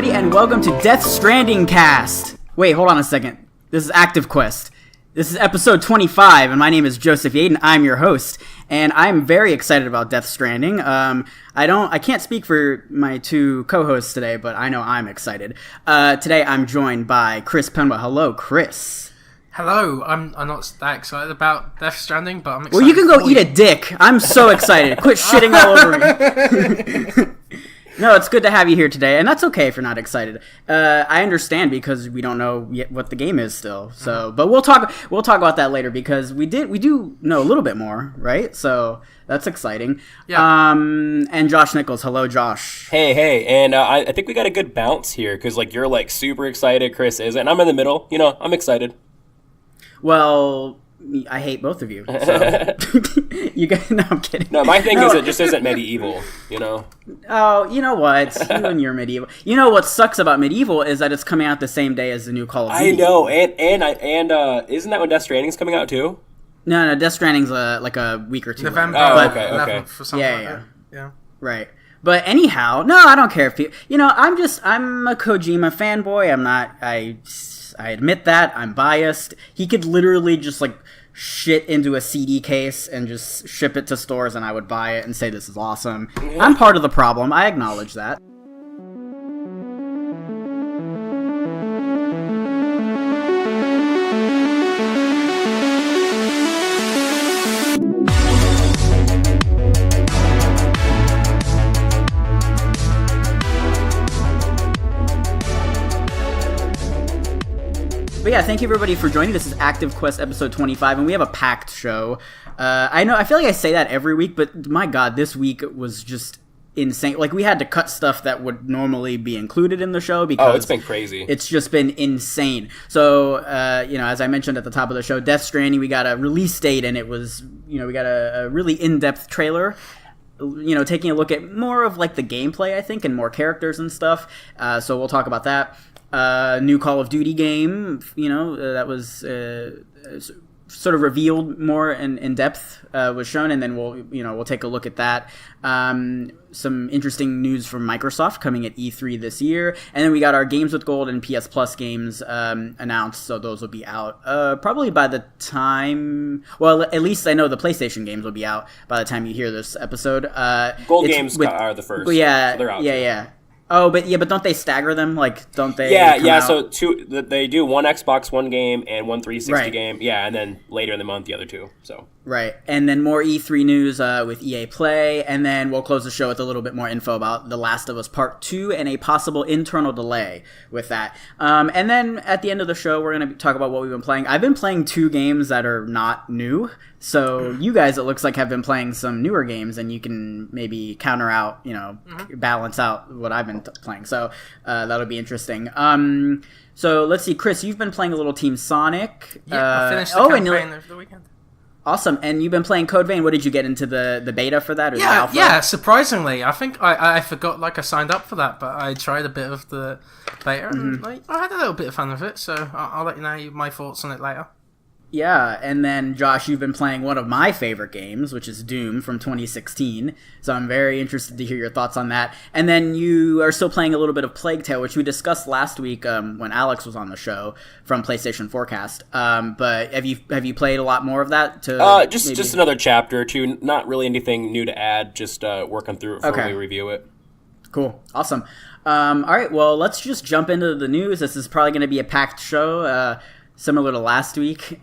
everybody, and welcome to Death Stranding Cast. Wait, hold on a second. This is Active Quest. This is episode 25, and my name is Joseph Yaden. I'm your host, and I'm very excited about Death Stranding. I can't speak for my two co-hosts today, but I know I'm excited. Today, I'm joined by Chris Penwell. Hello, Chris. Hello. I'm not that excited about Death Stranding, but I'm excited. Well, you can go eat a dick. I'm so excited. Quit shitting all over me. No, it's good to have you here today, and that's okay if you're not excited. I understand because we don't know yet what the game is still. So, but we'll talk about that later because we do know a little bit more, right? So that's exciting. Yeah. And Josh Nichols, hello, Josh. Hey, and I think we got a good bounce here because you're super excited, Chris is, and I'm in the middle. I'm excited. Well, I hate both of you. So. You guys, no, I'm kidding. No, my thing is it just isn't medieval, Oh, you know what? You and your medieval. You know what sucks about medieval is that it's coming out the same day as the new Call of Duty. I know, and isn't that when Death Stranding's coming out too? No, Death Stranding's like a week or two. November. Okay. For something Yeah. Right. But anyhow, no, I don't care if I'm a Kojima fanboy. I'm not. I admit that. I'm biased. He could literally just shit into a CD case and just ship it to stores, and I would buy it and say this is awesome. Yeah. I'm part of the problem. I acknowledge that. But yeah, thank you everybody for joining. This is Active Quest episode 25, and we have a packed show. I feel like I say that every week, but my god, this week was just insane. We had to cut stuff that would normally be included in the show because it's been crazy. It's just been insane. So, as I mentioned at the top of the show, Death Stranding, we got a release date, and it was, we got a really in-depth trailer. Taking a look at more of the gameplay, I think, and more characters and stuff. So we'll talk about that. New Call of Duty game, that was sort of revealed more in depth, was shown, and then we'll take a look at that. Some interesting news from Microsoft coming at E3 this year, and then we got our Games with Gold and PS Plus games announced, so those will be out probably by the time. Well, at least I know the PlayStation games will be out by the time you hear this episode. Gold games are the first. Yeah, so they're out. Yeah. Oh, but don't they stagger them? Don't they? Yeah. So they do one Xbox One game and one 360 game. Yeah, and then later in the month the other two. So right, and then more E3 news with EA Play, and then we'll close the show with a little bit more info about The Last of Us Part 2 and a possible internal delay with that. And then at the end of the show, we're gonna talk about what we've been playing. I've been playing two games that are not new. So you guys, it looks like, have been playing some newer games, and you can maybe counter out, balance out what I've been playing. So that'll be interesting. So let's see, Chris, you've been playing a little Team Sonic. Yeah, I finished the campaign over the weekend. Awesome, and you've been playing Code Vein. What did you get into the beta for that, or the alpha? Yeah, surprisingly. I think I forgot, I signed up for that, but I tried a bit of the beta, and I had a little bit of fun with it, so I'll let you know my thoughts on it later. Yeah, and then, Josh, you've been playing one of my favorite games, which is Doom from 2016, so I'm very interested to hear your thoughts on that. And then you are still playing a little bit of Plague Tale, which we discussed last week when Alex was on the show from PlayStation Forecast. But have you played a lot more of that? Just another chapter or two, not really anything new to add, just working through it before we review it. Cool. Awesome. All right, well, let's just jump into the news. This is probably going to be a packed show. Similar to last week,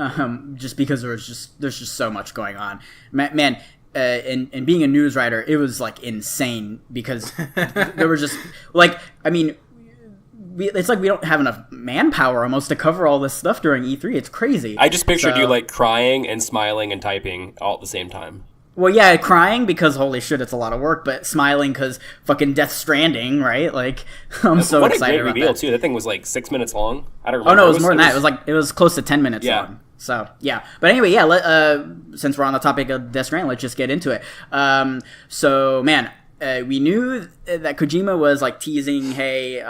just because there's just so much going on. Man, and being a news writer, it was insane because there were just it's we don't have enough manpower almost to cover all this stuff during E3. It's crazy. I just pictured you crying and smiling and typing all at the same time. Well, yeah, crying because holy shit, it's a lot of work, but smiling because fucking Death Stranding, right? I'm so excited about that. What a great reveal, too. That thing was 6 minutes long. I don't remember. Oh, no, it was more than that. It was close to 10 minutes long. So, yeah. But anyway, since we're on the topic of Death Stranding, let's just get into it. We knew that Kojima was teasing, hey,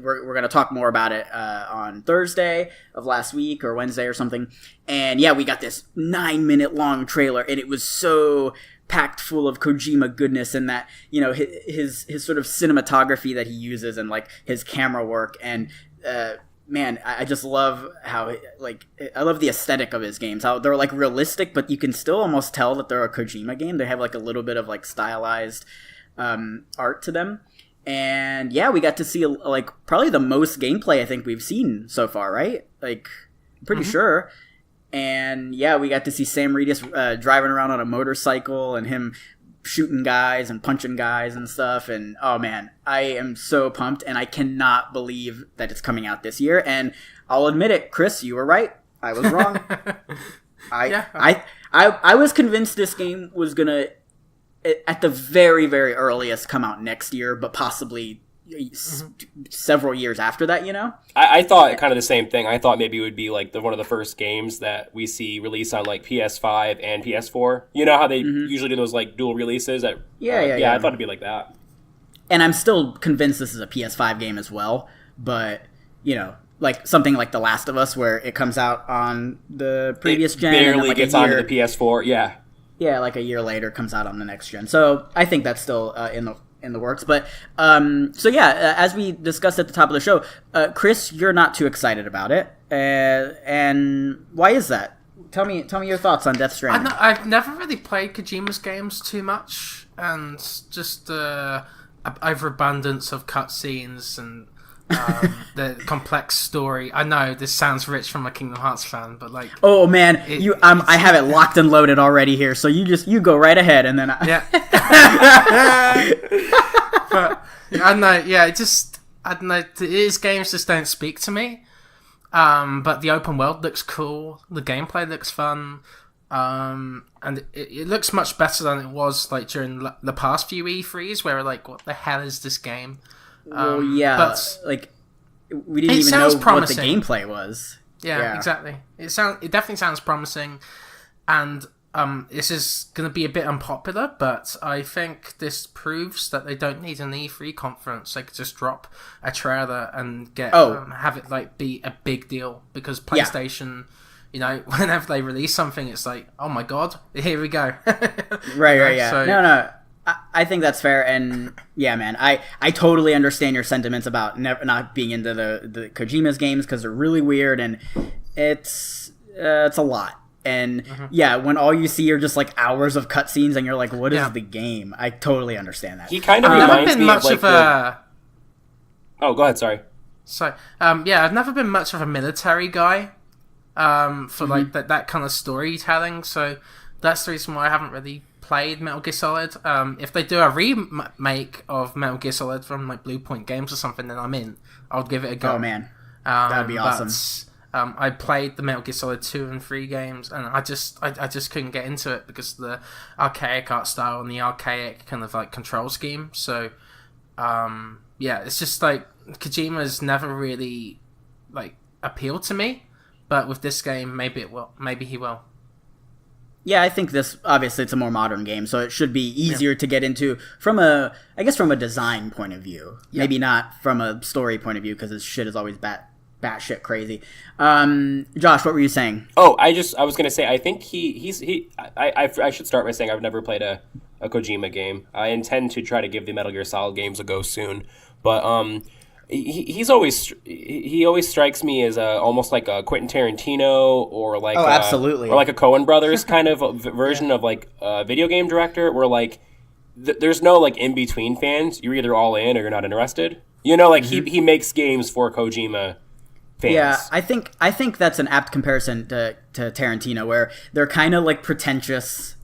we're going to talk more about it on Thursday of last week or Wednesday or something. And yeah, we got this 9-minute long trailer, and it was so packed full of Kojima goodness, and that, you know, his sort of cinematography that he uses, and like his camera work, and man, I just love how, like, I love the aesthetic of his games, how they're like realistic, but you can still almost tell that they're a Kojima game. They have like a little bit of like stylized art to them. And yeah, we got to see like probably the most gameplay I think we've seen so far, right? Like, I'm pretty sure. And yeah, we got to see Sam Reedus driving around on a motorcycle, and him shooting guys and punching guys and stuff. And oh man, I am so pumped, and I cannot believe that it's coming out this year. And I'll admit it, Chris, you were right. I was wrong. I was convinced this game was gonna, at the very, very earliest, come out next year, but possibly several years after that, you know? I thought kind of the same thing. I thought maybe it would be like one of the first games that we see released on like PS5 and PS4. You know how they usually do those like dual releases? I thought it'd be like that. And I'm still convinced this is a PS5 game as well, but, you know, like something like The Last of Us, where it comes out on the previous gen. Barely and then like gets onto the PS4, yeah. Yeah, like a year later comes out on the next gen. So I think that's still in the works. But so yeah, as we discussed at the top of the show, Chris, you're not too excited about it, and why is that? Tell me your thoughts on Death Stranding. I've never really played Kojima's games too much, and just overabundance of cutscenes and the complex story. I know this sounds rich from a Kingdom Hearts fan, but like, oh man, I have it locked and loaded already here, so you go right ahead, and then yeah. But I don't know, yeah, I don't know. His games just don't speak to me. But the open world looks cool. The gameplay looks fun. And it looks much better than it was like during the past few E3s, where like, what the hell is this game? Well, yeah, but like we didn't even know promising. What the gameplay was. Yeah, exactly. It definitely sounds promising, and this is going to be a bit unpopular, but I think this proves that they don't need an E3 conference. They could just drop a trailer and get have it like be a big deal, because PlayStation, you know, whenever they release something, it's like, oh my god, here we go. right, yeah. So, no. I think that's fair, and yeah, man, I totally understand your sentiments about not being into the Kojima's games, because they're really weird, and it's a lot. And yeah, when all you see are just like hours of cutscenes, and you're like, what is the game? I totally understand that. He kind of reminds me of like Oh, go ahead, sorry. So, yeah, I've never been much of a military guy for like that kind of storytelling, so that's the reason why I haven't really played Metal Gear Solid. If they do a remake of Metal Gear Solid from like Blue Point Games or something, then I'm in. I'll give it a go. Oh man, that'd be awesome. But, I played the Metal Gear Solid 2 and 3 games, and I just couldn't get into it because of the archaic art style and the archaic kind of like control scheme. So yeah, it's just like Kojima's never really like appealed to me, but with this game, maybe it will. Maybe he will. Yeah, I think this, obviously it's a more modern game, so it should be easier to get into from a design point of view. Yeah. Maybe not from a story point of view, because this shit is always batshit crazy. Josh, what were you saying? Oh, I was gonna say, I think I should start by saying I've never played a Kojima game. I intend to try to give the Metal Gear Solid games a go soon, but he always strikes me as almost like a Quentin Tarantino or like absolutely, or like a Coen Brothers kind of version of like a video game director, where like there's no like in between fans. You're either all in or you're not interested. You know, like he makes games for Kojima fans. Yeah, I think that's an apt comparison to Tarantino, where they're kind of like pretentious.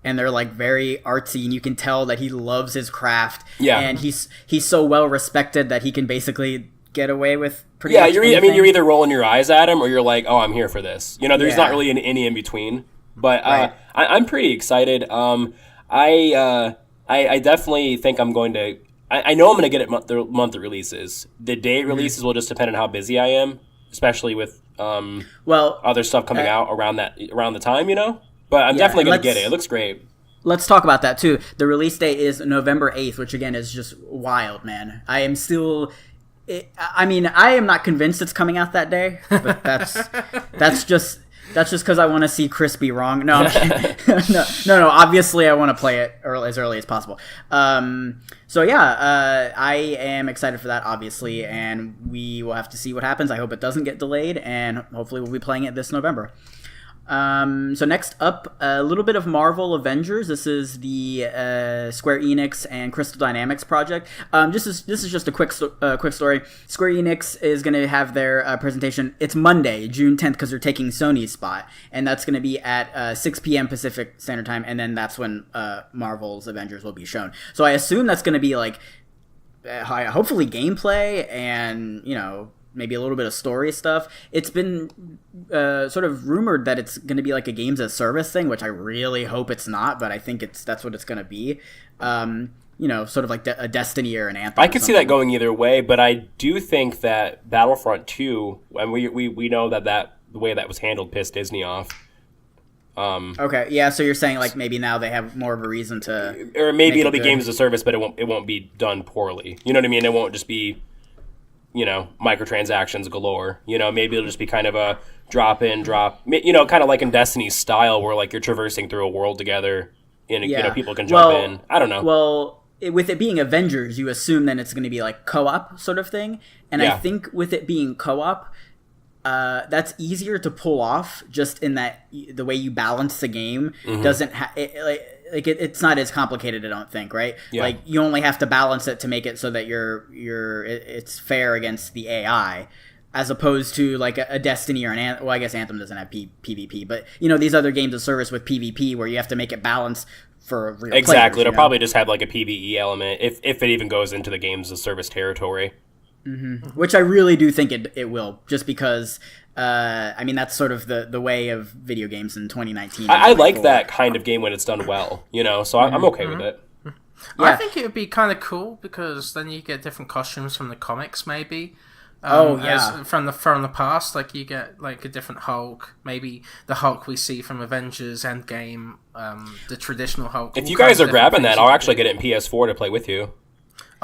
And they're like very artsy, and you can tell that he loves his craft. Yeah, and he's so well respected that he can basically get away with pretty much anything. You're either rolling your eyes at him, or you're like, oh, I'm here for this. You know, there's not really any in between. But I'm pretty excited. I definitely think I'm going to. I know I'm going to get it month releases. The day it releases will just depend on how busy I am, especially with other stuff coming out around the time. You know. But I'm definitely going to get it. It looks great. Let's talk about that, too. The release date is November 8th, which, again, is just wild, man. I am still... I am not convinced it's coming out that day, but that's just... That's just because I want to see Chris be wrong. No, I'm kidding. no. Obviously, I want to play it as early as possible. So yeah, I am excited for that, obviously, and we will have to see what happens. I hope it doesn't get delayed, and hopefully we'll be playing it this November. So next up, a little bit of Marvel Avengers. This is the Square Enix and Crystal Dynamics project. This is just a quick story. Square Enix is going to have their presentation. It's Monday, June 10th, because they're taking Sony's spot, and that's going to be at 6 p.m. Pacific Standard Time, and then that's when Marvel's Avengers will be shown. So I assume that's going to be like hopefully gameplay and maybe a little bit of story stuff. It's been sort of rumored that it's going to be like a games as service thing, which I really hope it's not, but I think that's what it's going to be. Sort of like a Destiny or an Anthem. I could see that going either way, but I do think that Battlefront 2, and we know that the way that was handled pissed Disney off. Okay, yeah, so you're saying like maybe now they have more of a reason to, or maybe it'll be games as a service, but it won't be done poorly. You know what I mean? It won't just be microtransactions galore. Maybe it'll just be kind of a drop, kind of like in Destiny's style, where like you're traversing through a world together, and people can jump in. I don't know. Well, with it being Avengers, you assume then it's going to be like co-op sort of thing, and I think with it being co-op, that's easier to pull off. Just in that the way you balance the game doesn't it's not as complicated, I don't think, right? Yeah. Like you only have to balance it to make it so that it's fair against the AI, as opposed to like a Destiny or well, I guess Anthem doesn't have PvP, but these other games of service with PvP where you have to make it balance for real exactly. players, It'll probably just have like a PvE element if it even goes into the games of service territory. Mm-hmm. Which I really do think it will, just because that's sort of the way of video games in 2019. I like that kind of game when it's done well, so I'm okay with it. Yeah. I think it would be kind of cool because then you get different costumes from the comics, maybe. From the past, like you get like a different Hulk, maybe the Hulk we see from Avengers Endgame, the traditional Hulk. If you guys are grabbing that, I'll actually get it in PS4 to play with you.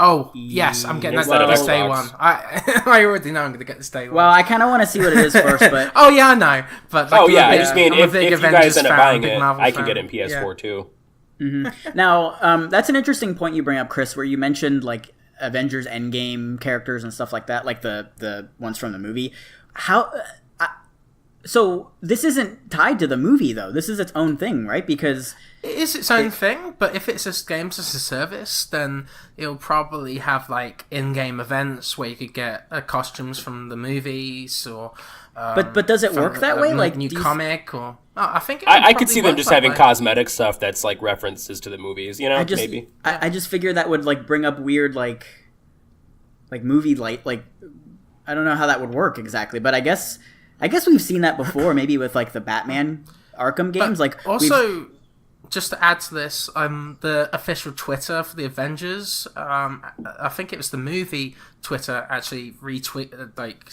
Oh, yes, I'm getting that this day one. I already know I'm going to get this day one. Well, I kind of want to see what it is first, but... Oh, yeah, I know. But I just mean, if you guys end up buying it, I can get it in PS4, too. Mm-hmm. Now, that's an interesting point you bring up, Chris, where you mentioned, like, Avengers Endgame characters and stuff like that, like the ones from the movie. So this isn't tied to the movie, though. This is its own thing, right? Because... It is its own thing, but if it's just games as a service, then it'll probably have, like, in-game events where you could get costumes from the movies, or... But does it work that way? Like new comic, or... I think I could see them just having cosmetic stuff that's, like, references to the movies, maybe. I just figure that would, like, bring up weird, like movie like I don't know how that would work exactly, but I guess we've seen that before, maybe with, like, the Batman Arkham games. Like, also... Just to add to this, the official Twitter for the Avengers, I think it was the movie Twitter actually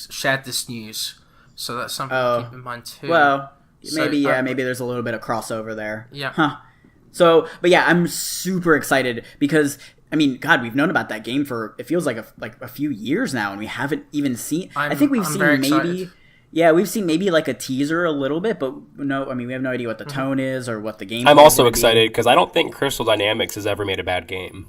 shared this news, so that's something to keep in mind too. Well, maybe there's a little bit of crossover there. Yeah. Huh. So, but yeah, I'm super excited because God, we've known about that game for, it feels like a few years now, and we haven't even seen. I think we've seen maybe. Excited. Yeah, we've seen maybe like a teaser a little bit, but no, we have no idea what the tone is or what the game. I'm also excited because I don't think Crystal Dynamics has ever made a bad game.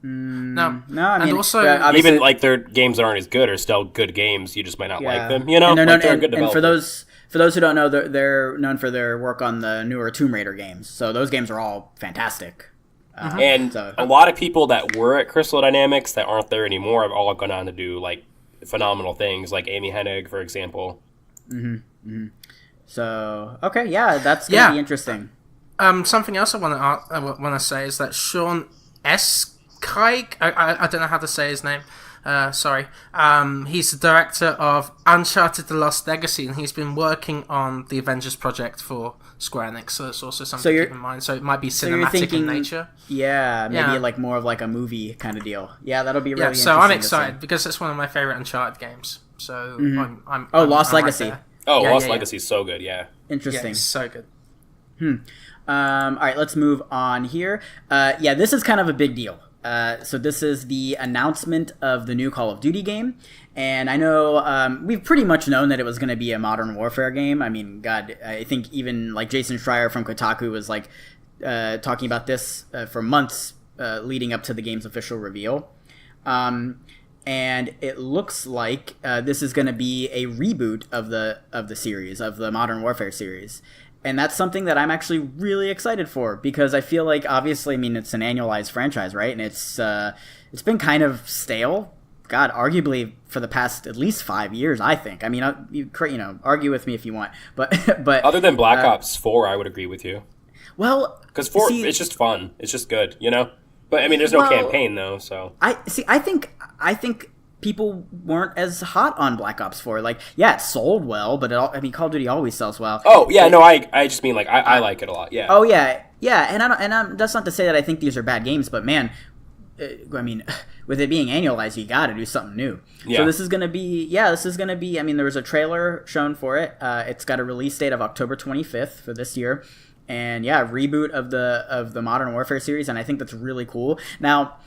No. And also even like their games that aren't as good are still good games. You just might not like them, they're a good developer. And for those who don't know, they're known for their work on the newer Tomb Raider games. So those games are all fantastic. And a lot of people that were at Crystal Dynamics that aren't there anymore have all gone on to do like phenomenal things, like Amy Hennig, for example. So okay, yeah, that's gonna be interesting. Something else I want to say is that Sean Escaig, I don't know how to say his name. Sorry. He's the director of Uncharted: The Lost Legacy, and he's been working on the Avengers project for Square Enix. So it's also something to keep in mind. So it might be cinematic in nature. Yeah, maybe like more of like a movie kind of deal. Yeah, that'll be really interesting. So I'm excited because it's one of my favorite Uncharted games. So I'm Lost Legacy. Lost Legacy is so good. Yeah, interesting. Yeah, it's so good. All right, let's move on here. This is kind of a big deal. So this is the announcement of the new Call of Duty game. And I know we've pretty much known that it was going to be a Modern Warfare game. I mean, God, I think even like Jason Schreier from Kotaku was like talking about this for months leading up to the game's official reveal. And it looks like this is going to be a reboot of the series, of the Modern Warfare series. And that's something that I'm actually really excited for, because I feel like, obviously, I mean, it's an annualized franchise, right? And it's been kind of stale. God, arguably for the past at least 5 years, I think. I mean, you argue with me if you want, but other than Black Ops 4, I would agree with you. Well, because 4, it's just fun. It's just good, you know. But I mean, there's no campaign though, so I think people weren't as hot on Black Ops 4. Like, yeah, it sold well, but Call of Duty always sells well. Oh yeah, no, I just mean like I like it a lot. Yeah. Oh yeah, and that's not to say that I think these are bad games, but man, I mean, with it being annualized, you got to do something new. Yeah. So this is gonna be. I mean, there was a trailer shown for it. It's got a release date of October 25th for this year. And yeah, reboot of the Modern Warfare series, and I think that's really cool. Now,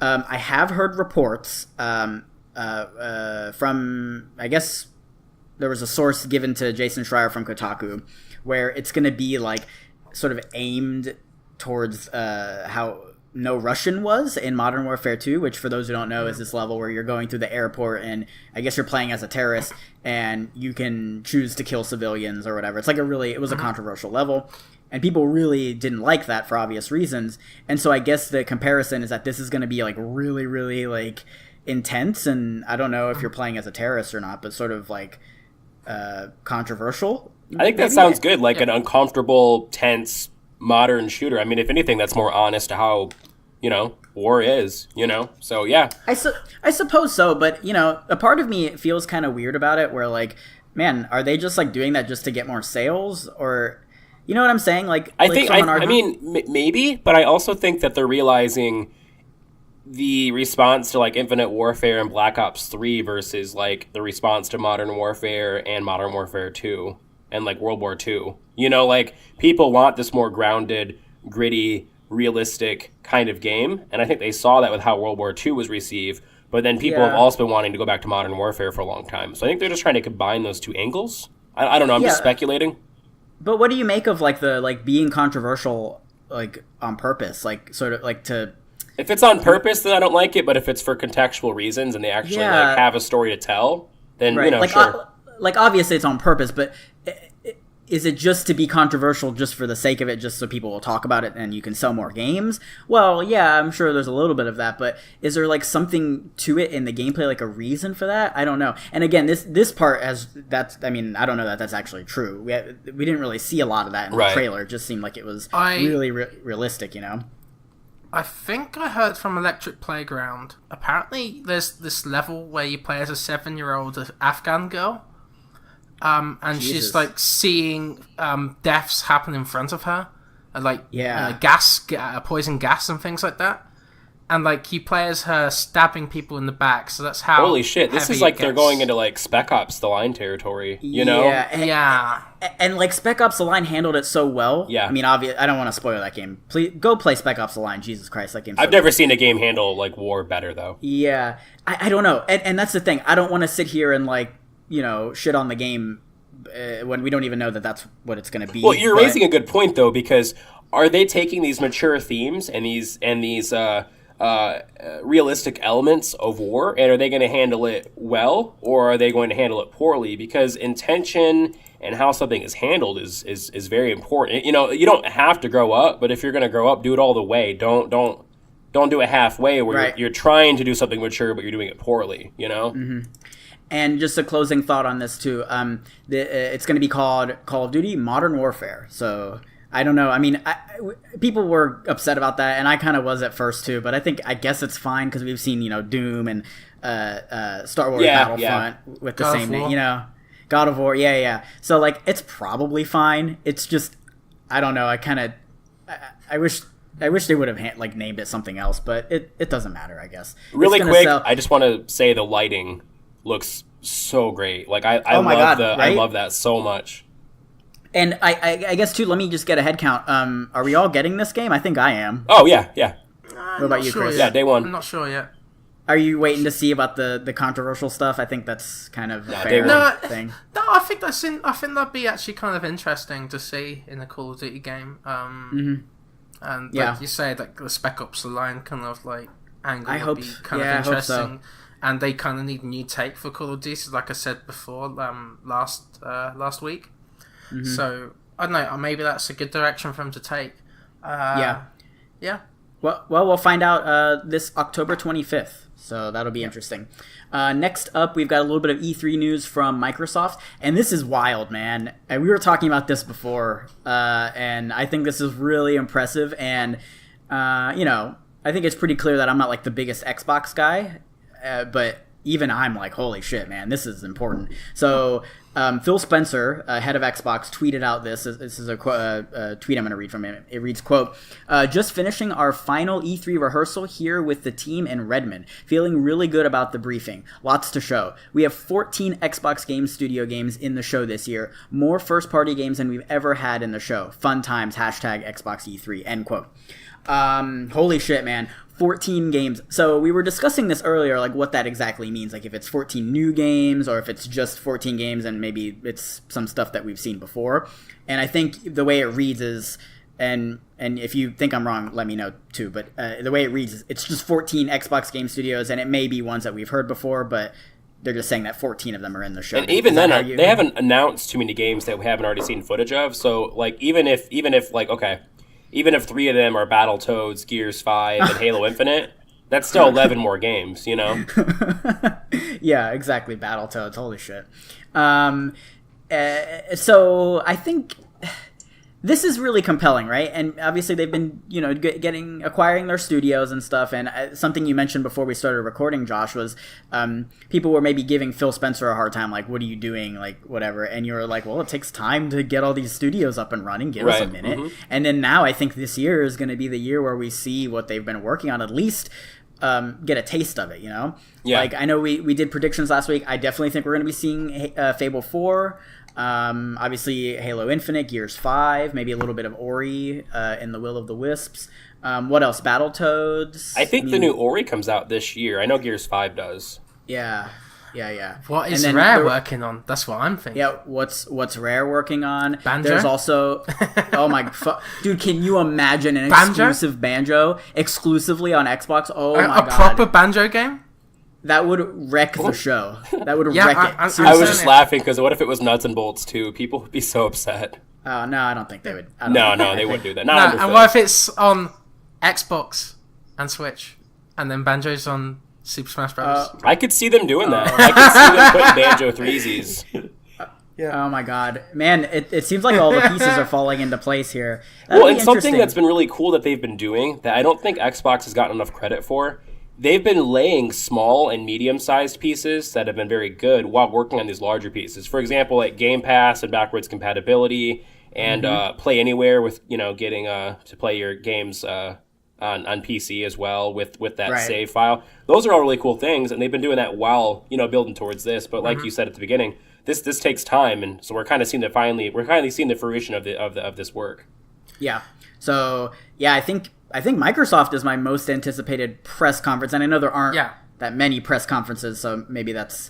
I have heard reports from, I guess there was a source given to Jason Schreier from Kotaku, where it's going to be like sort of aimed towards how No Russian was in Modern Warfare 2, which for those who don't know is this level where you're going through the airport and I guess you're playing as a terrorist and you can choose to kill civilians or whatever. It's like it was a controversial level. And people really didn't like that for obvious reasons. And so I guess the comparison is that this is going to be like really, really like intense. And I don't know if you're playing as a terrorist or not, but sort of like controversial. I think that sounds good. Like an uncomfortable, tense, modern shooter. I mean, if anything, that's more honest to how, war is, So yeah. I suppose so. But, a part of me feels kind of weird about it where like, man, are they just like doing that just to get more sales or... You know what I'm saying? I mean, maybe, but I also think that they're realizing the response to like Infinite Warfare and Black Ops 3 versus like the response to Modern Warfare and Modern Warfare 2 and like World War 2. Like people want this more grounded, gritty, realistic kind of game, and I think they saw that with how World War 2 was received. But then people have also been wanting to go back to Modern Warfare for a long time, so I think they're just trying to combine those two angles. I don't know. I'm just speculating. But what do you make of the being controversial on purpose, sort of to? If it's on purpose, then I don't like it. But if it's for contextual reasons and they actually have a story to tell, then sure. Obviously it's on purpose, but is it just to be controversial just for the sake of it, just so people will talk about it and you can sell more games? Well, yeah, I'm sure there's a little bit of that, but is there something to it in the gameplay, like a reason for that? I don't know. And again, this part I don't know that that's actually true. We didn't really see a lot of that in the trailer. It just seemed like it was really realistic, I think I heard from Electric Playground. Apparently, there's this level where you play as a 7-year-old Afghan girl. And Jesus. she's seeing deaths happen in front of her, poison gas and things like that. And you play as her stabbing people in the back, so that's how. Holy shit! This is they're going into Spec Ops: The Line territory, you know? Yeah, and Spec Ops: The Line handled it so well. Yeah, I mean, obviously, I don't want to spoil that game. Please go play Spec Ops: The Line. Jesus Christ, that game. I've never seen a game handle war better though. Yeah, I don't know, and that's the thing. I don't want to sit here and shit on the game when we don't even know that that's what it's going to be. Well, you're raising a good point though, because are they taking these mature themes and these realistic elements of war, and are they going to handle it well, or are they going to handle it poorly? Because intention and how something is handled is very important. You don't have to grow up, but if you're going to grow up, do it all the way. Don't do it halfway where you're trying to do something mature, but you're doing it poorly. Mm-hmm. And just a closing thought on this too. It's going to be called Call of Duty Modern Warfare. So I don't know. I mean, people were upset about that, and I kind of was at first too. But I guess it's fine because we've seen Doom and Star Wars Battlefront with the same name. God of War. Yeah. So it's probably fine. It's just I don't know. I wish they would have named it something else, but it doesn't matter. I guess. Really quick, I just want to say the lighting looks so great. I love that so much. And I guess too, let me just get a head count. Are we all getting this game? I think I am. Oh yeah. What about you, Chris? Yeah, day one. I'm not sure yet. Are you waiting to see about the controversial stuff? I think that's kind of a day fair one. thing. No, I think that'd be actually kind of interesting to see in a Call of Duty game. And like you say, like the Spec Ops line kind of like angle would be kind of interesting. I hope so. And they kind of need a new take for Call of Duty, like I said before, last week. So I don't know, maybe that's a good direction for them to take. Yeah. Well, we'll find out this October 25th, so that'll be interesting. Next up, we've got a little bit of E3 news from Microsoft, and this is wild, man. And we were talking about this before, and I think this is really impressive. And I think it's pretty clear that I'm not like the biggest Xbox guy, but even I'm like, holy shit, man, this is important. So Phil Spencer, head of Xbox, tweeted out this. This is a tweet I'm going to read from him. It reads, quote, just finishing our final E3 rehearsal here with the team in Redmond. Feeling really good about the briefing. Lots to show. We have 14 Xbox Game Studio games in the show this year. More first-party games than we've ever had in the show. Fun times, hashtag Xbox E3, end quote. Holy shit, man. 14 games. So we were discussing this earlier, like what that exactly means. Like if it's 14 new games or if it's just 14 games and maybe it's some stuff that we've seen before. And I think the way it reads is, and if you think I'm wrong, let me know too. But the way it reads is it's just 14 Xbox Game Studios, and it may be ones that we've heard before, but they're just saying that 14 of them are in the show. And even then, they haven't announced too many games that we haven't already seen footage of. So like even if like, okay, even if 3 of them are Battletoads, Gears 5, and Halo Infinite, that's still 11 more games, you know? Yeah, exactly. Battletoads. Holy shit. So I think this is really compelling, right? And obviously they've been, acquiring their studios and stuff. And something you mentioned before we started recording, Josh, was people were maybe giving Phil Spencer a hard time, like, what are you doing? Like, whatever. And you were like, well, it takes time to get all these studios up and running. Give us a minute. Mm-hmm. And then now I think this year is going to be the year where we see what they've been working on, at least get a taste of it, Yeah. Like, I know we did predictions last week. I definitely think we're going to be seeing Fable 4. Obviously Halo Infinite, Gears 5, maybe a little bit of Ori in the Will of the Wisps. What else? Battletoads. I think the new Ori comes out this year. I know Gears 5 does. Yeah. What is Rare working on? That's what I'm thinking. Yeah, what's Rare working on? Banjo? There's also oh my dude, can you imagine an exclusive Banjo exclusively on Xbox? Oh my god. A proper Banjo game? That would wreck the show. That would wreck it. I was just laughing because what if it was Nuts and Bolts too? People would be so upset. Oh, no, I don't think they would. No, they wouldn't do that. And what if it's on Xbox and Switch, and then Banjo's on Super Smash Bros? I could see them doing that. I could see them putting Banjo threesies. Yeah. Oh my god, man! It seems like all the pieces are falling into place here. Well, and something that's been really cool that they've been doing that I don't think Xbox has gotten enough credit for. They've been laying small and medium-sized pieces that have been very good while working on these larger pieces. For example, like Game Pass and backwards compatibility, and Play Anywhere with getting to play your games on PC as well with that save file. Those are all really cool things, and they've been doing that while building towards this. But like you said at the beginning, this takes time, and so we're kind of seeing the fruition of this work. Yeah. So yeah, I think Microsoft is my most anticipated press conference, and I know there aren't that many press conferences, so maybe that's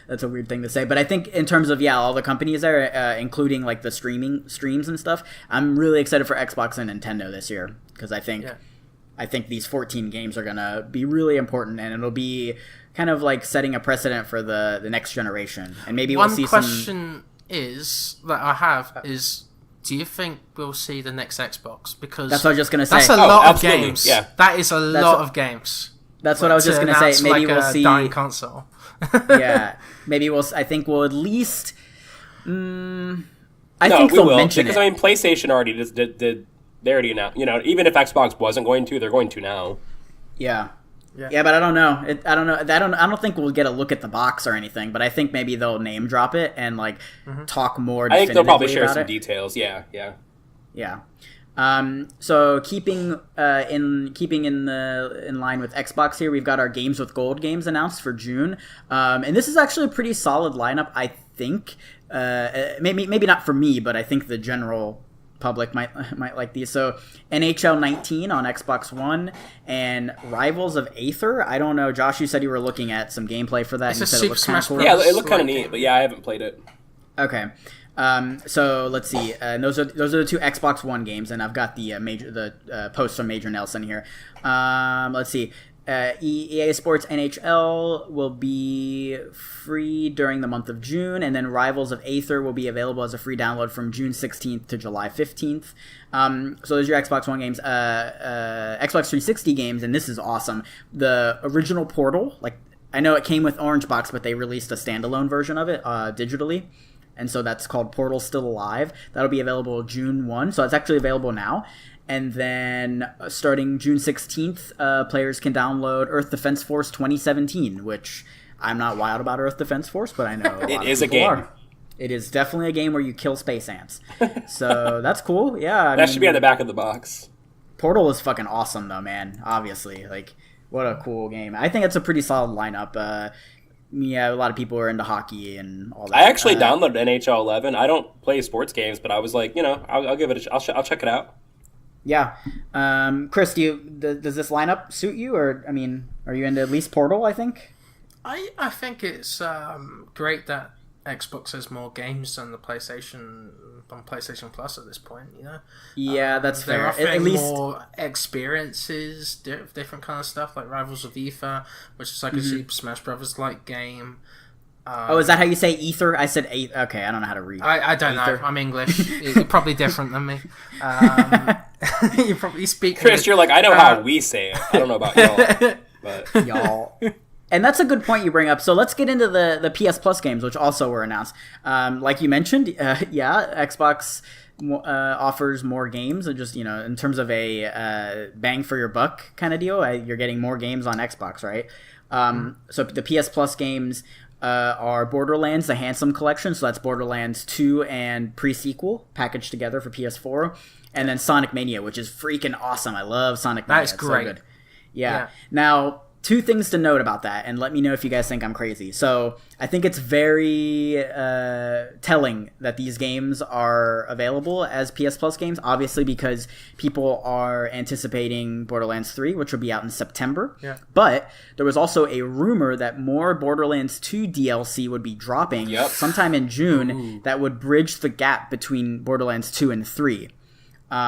that's a weird thing to say. But I think in terms of all the companies there, including like the streams and stuff, I'm really excited for Xbox and Nintendo this year because I think these 14 games are gonna be really important, and it'll be kind of like setting a precedent for the next generation, and maybe we'll see some. One question that I have is, do you think we'll see the next Xbox? Because that's what I was just going to say. That's a lot of absolutely. games. Yeah. That is a lot of games. That's what I was just going to say. Maybe we'll see. Dying console. Yeah. Maybe I think we'll at least. I think we they'll will, mention because it. PlayStation already did. They already announced. Even if Xbox wasn't going to, they're going to now. Yeah. Yeah, but I don't know. I don't think we'll get a look at the box or anything. But I think maybe they'll name drop it and talk more. I think they'll probably share some it. details. Yeah. So keeping in line with Xbox here, we've got our Games with Gold games announced for June, and this is actually a pretty solid lineup. I think maybe not for me, but I think the general public might like these. So NHL 19 on Xbox One and Rivals of Aether. I don't know, Josh. You said you were looking at some gameplay for that. It's and you a said Super it looked Smash cool. Bros. Yeah, it looked kind of neat, but yeah, I haven't played it. Okay. So let's see. Those are the two Xbox One games, and I've got the post from Major Nelson here. Let's see. EA Sports NHL will be free during the month of June, and then Rivals of Aether will be available as a free download from June 16th to July 15th. So those are your Xbox One games. Xbox 360 games, and this is awesome. The original Portal, like I know it came with Orange Box, but they released a standalone version of it digitally. And so that's called Portal Still Alive. That'll be available June 1, so it's actually available now. And then starting June 16th, players can download Earth Defense Force 2017, which I'm not wild about Earth Defense Force, but I know a lot It of is a people game. are. It is definitely a game where you kill space ants. So that's cool. Yeah, I That mean, should be on the back of the box. Portal is fucking awesome, though, man. Obviously, like, what a cool game. I think it's a pretty solid lineup. Yeah, a lot of people are into hockey and all that. I actually downloaded NHL 11. I don't play sports games, but I was like, I'll give it. I'll check it out. Yeah. Chris, does this lineup suit you, or I mean, are you into at least Portal? I think. I think it's great that Xbox has more games than the PlayStation on PlayStation Plus at this point. Yeah, that's fair. They're offering At least more experiences, different kind of stuff like Rivals of Aether, which is like a Super Smash Brothers like game. Is that how you say ether? I said eight. Okay, I don't know how to read. I don't ether. know. I'm English. You're probably different than me. You probably speak. Chris, you're like, I know how we say it. I don't know about y'all, but Y'all. And that's a good point you bring up. So let's get into the PS Plus games, which also were announced. Like you mentioned, Xbox offers more games, just in terms of a bang for your buck kind of deal. You're getting more games on Xbox, right? So the PS Plus games are Borderlands, the Handsome Collection. So that's Borderlands 2 and pre-sequel packaged together for PS4. And then Sonic Mania, which is freaking awesome. I love Sonic Mania. That's It's great. so good. Yeah. Now, two things to note about that, and let me know if you guys think I'm crazy. So I think it's very telling that these games are available as PS Plus games, obviously because people are anticipating Borderlands 3, which will be out in September. Yeah. But there was also a rumor that more Borderlands 2 DLC would be dropping sometime in June that would bridge the gap between Borderlands 2 and 3.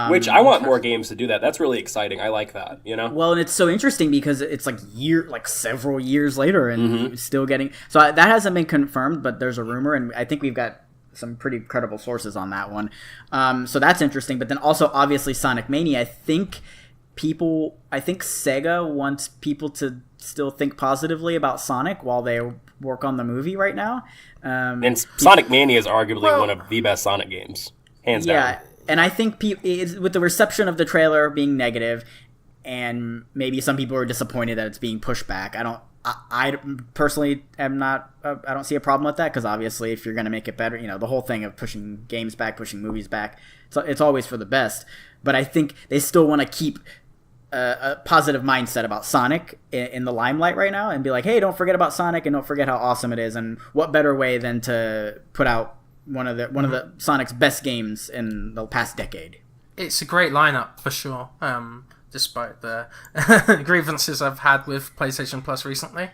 which I want more games to do that. That's really exciting. I like that. Well, and it's so interesting because it's like several years later, and still getting. So that hasn't been confirmed, but there's a rumor, and I think we've got some pretty credible sources on that one. So that's interesting. But then also, obviously, Sonic Mania. I think Sega wants people to still think positively about Sonic while they work on the movie right now. And Sonic Mania is arguably one of the best Sonic games, hands down. Yeah. And I think with the reception of the trailer being negative, and maybe some people are disappointed that it's being pushed back. I personally am not. I don't see a problem with that because obviously, if you're going to make it better, the whole thing of pushing games back, pushing movies back, it's always for the best. But I think they still want to keep a positive mindset about Sonic in the limelight right now, and be like, hey, don't forget about Sonic, and don't forget how awesome it is. And what better way than to put out one of the Sonic's best games in the past decade. It's a great lineup for sure. Despite the grievances I've had with PlayStation Plus recently.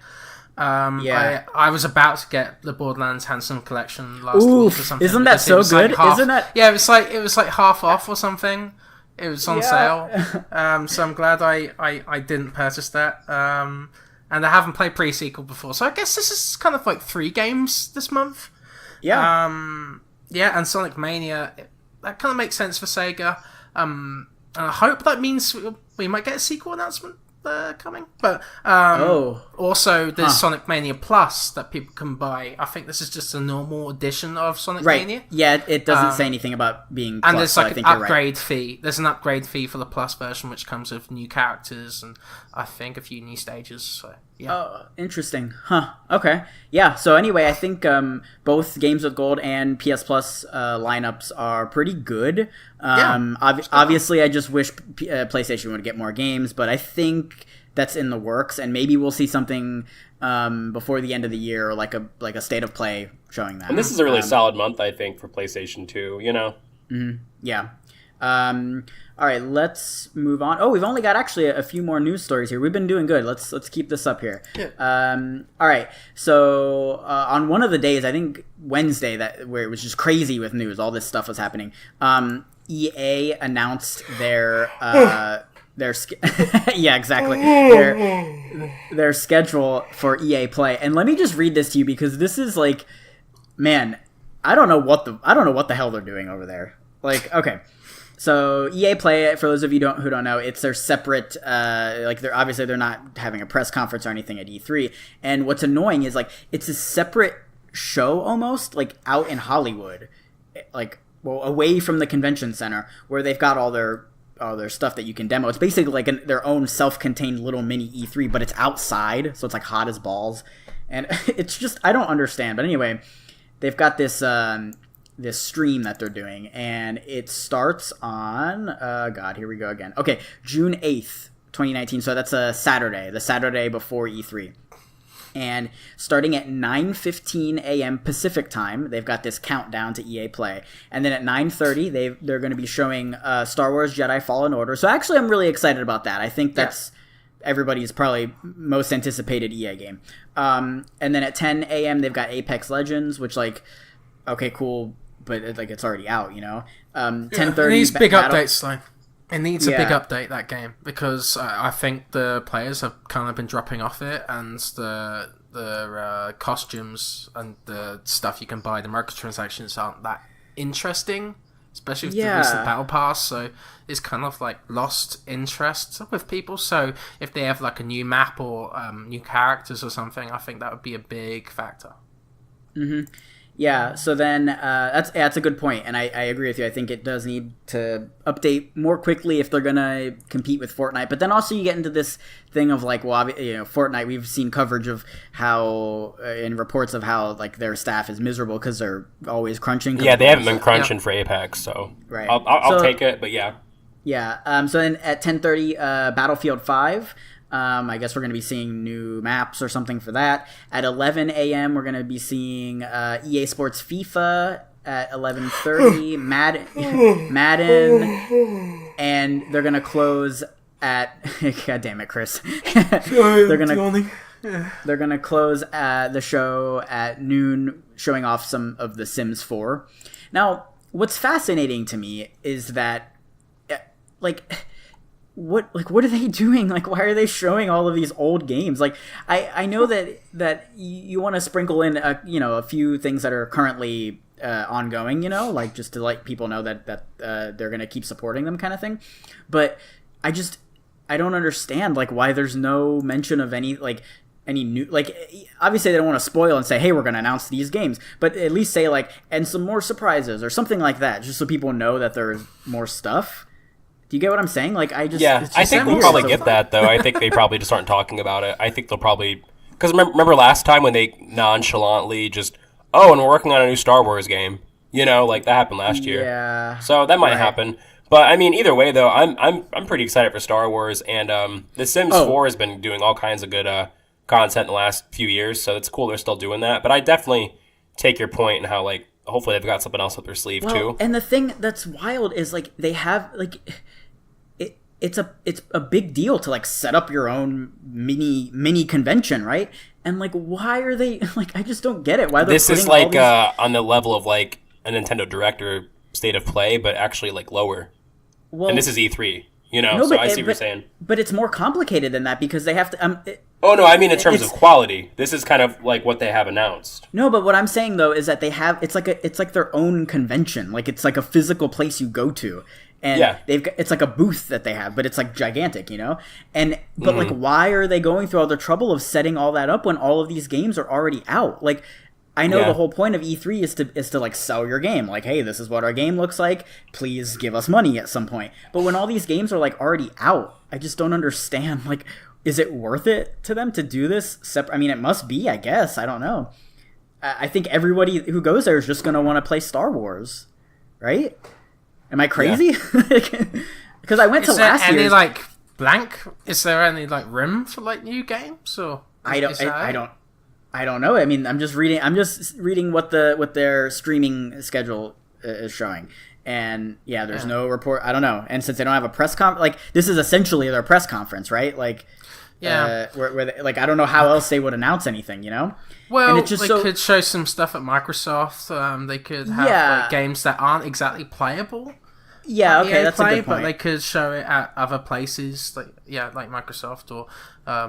I was about to get the Borderlands Handsome Collection last week or something. Isn't that so good? Isn't that? Yeah, it was like half off or something. It was on sale. So I'm glad I didn't purchase that. And I haven't played pre-sequel before, so I guess this is kind of like 3 games this month. Yeah. And Sonic Mania, that kind of makes sense for Sega. And I hope that means we might get a sequel announcement coming. But also there's Sonic Mania Plus that people can buy. I think this is just a normal edition of Sonic Mania. Yeah, it doesn't say anything about being Plus, and there's like so an upgrade fee. There's an upgrade fee for the Plus version, which comes with new characters and I think a few new stages. So yeah. Oh, interesting. Huh. Okay. Yeah. So anyway, I think both Games with Gold and PS Plus lineups are pretty good. Obviously, I just wish PlayStation would get more games, but I think that's in the works, and maybe we'll see something before the end of the year, like a state of play showing that. And this is a really solid month, I think, for PlayStation 2. Yeah. All right, let's move on. Oh, we've only got actually a few more news stories here. We've been doing good. Let's keep this up here. Yeah. All right. So on one of the days, I think Wednesday, where it was just crazy with news, all this stuff was happening. EA announced their yeah, exactly, their schedule for EA Play. And let me just read this to you because this is like, man, I don't know what the hell they're doing over there. Like, okay. So EA Play, for those of you who don't know, it's their separate, they're not having a press conference or anything at E3. And what's annoying is like it's a separate show almost, like out in Hollywood, like away from the convention center where they've got all their stuff that you can demo. It's basically like their own self-contained little mini E3, but it's outside, so it's like hot as balls, and it's just I don't understand. But anyway, they've got this stream that they're doing, and it starts on here we go again. Okay, June 8th, 2019. So that's a Saturday, the Saturday before E3. And starting at 9:15 a.m. Pacific time, they've got this countdown to EA Play. And then at 9:30, they're going to be showing Star Wars Jedi Fallen Order. So actually, I'm really excited about that. I think that's everybody's probably most anticipated EA game. And then at 10 a.m., they've got Apex Legends, which like, okay, cool, but it's already out, you know. 10:30. It needs big updates, though. It needs a big update, that game, because I think the players have kind of been dropping off it, and the costumes and the stuff you can buy, the microtransactions aren't that interesting, especially with the recent Battle Pass, so it's kind of like lost interest with people. So if they have like a new map or new characters or something, I think that would be a big factor. Mm-hmm. Yeah, so then that's a good point, and I agree with you. I think it does need to update more quickly if they're going to compete with Fortnite. But then also you get into this thing of like, well, you know, Fortnite, we've seen coverage of how, and reports of how like their staff is miserable because they're always crunching. Yeah, they haven't been crunching for Apex, so right. I'll take it, but yeah. Yeah, so then at 10:30, Battlefield 5. I guess we're going to be seeing new maps or something for that. At 11 a.m., we're going to be seeing EA Sports FIFA. At 11:30, Madden, and they're going to close at. God damn it, Chris! They're going to close the show at noon, showing off some of The Sims 4. Now, what's fascinating to me is that, What are they doing? Like, why are they showing all of these old games? Like, I know that you want to sprinkle in a few things that are currently ongoing, you know, like just to let people know that they're gonna keep supporting them, kind of thing. But I don't understand like why there's no mention of any new, like, obviously they don't want to spoil and say, hey, we're going to announce these games, but at least say like, and some more surprises or something like that, just so people know that there's more stuff. Do you get what I'm saying? Like, I think we'll probably get that, though. I think they probably just aren't talking about it. I think they'll probably... Because remember last time when they nonchalantly just, and we're working on a new Star Wars game. You know, like, that happened last year. Yeah. So that might happen. But, I mean, either way, though, I'm pretty excited for Star Wars. And The Sims 4 has been doing all kinds of good content in the last few years. So it's cool they're still doing that. But I definitely take your point in how, like, hopefully they've got something else up their sleeve, too. And the thing that's wild is, like, they have, like... It's a big deal to like set up your own mini convention, right? And like, why are they like? I just don't get it. Why they're this is like on the level of like a Nintendo Direct or State of Play, but actually like lower. Well, and this is E3, you know. So I see what you're saying. But it's more complicated than that because they have to. I mean in terms of quality. This is kind of like what they have announced. No, but what I'm saying though is that they have it's like their own convention. Like it's like a physical place you go to. And it's like a booth that they have, but it's like gigantic, you know? But like, why are they going through all the trouble of setting all that up when all of these games are already out? Like, I know the whole point of E3 is to like sell your game. Like, hey, this is what our game looks like. Please give us money at some point. But when all these games are like already out, I just don't understand. Like, is it worth it to them to do this? I mean, it must be, I guess. I don't know. I think everybody who goes there is just going to want to play Star Wars, right? Am I crazy? Because I went to last year's. Is there any like blank? Is there any like room for like new games or? I don't know. I mean, I'm just reading what their streaming schedule is showing, And there's no report. I don't know. And since they don't have a press like this is essentially their press conference, right? Like, where they, like I don't know how else they would announce anything, you know? Well, and it's just they could show some stuff at Microsoft. They could have like, games that aren't exactly playable. Yeah, okay, that's a good point. But they could show it at other places, like Microsoft or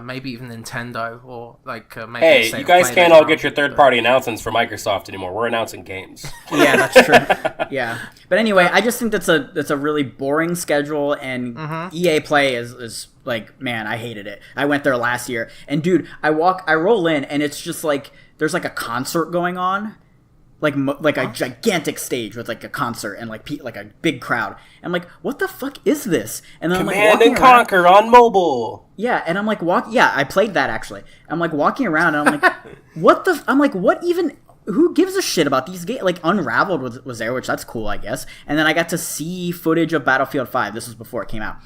maybe even Nintendo or like maybe. Hey, you guys can't all get your third-party announcements for Microsoft anymore. We're announcing games. Yeah, that's true. Yeah, but anyway, I just think that's a really boring schedule, and EA Play is like, man, I hated it. I went there last year, and dude, I roll in, and it's just like there's like a concert going on. Like a gigantic stage with like a concert and like a big crowd. I'm like, what the fuck is this? And then Command and Conquer on mobile. Yeah, and I'm like I played that actually. I'm like walking around and I'm like, what even? Who gives a shit about these games? Like Unraveled was there, which that's cool, I guess. And then I got to see footage of Battlefield 5. This was before it came out.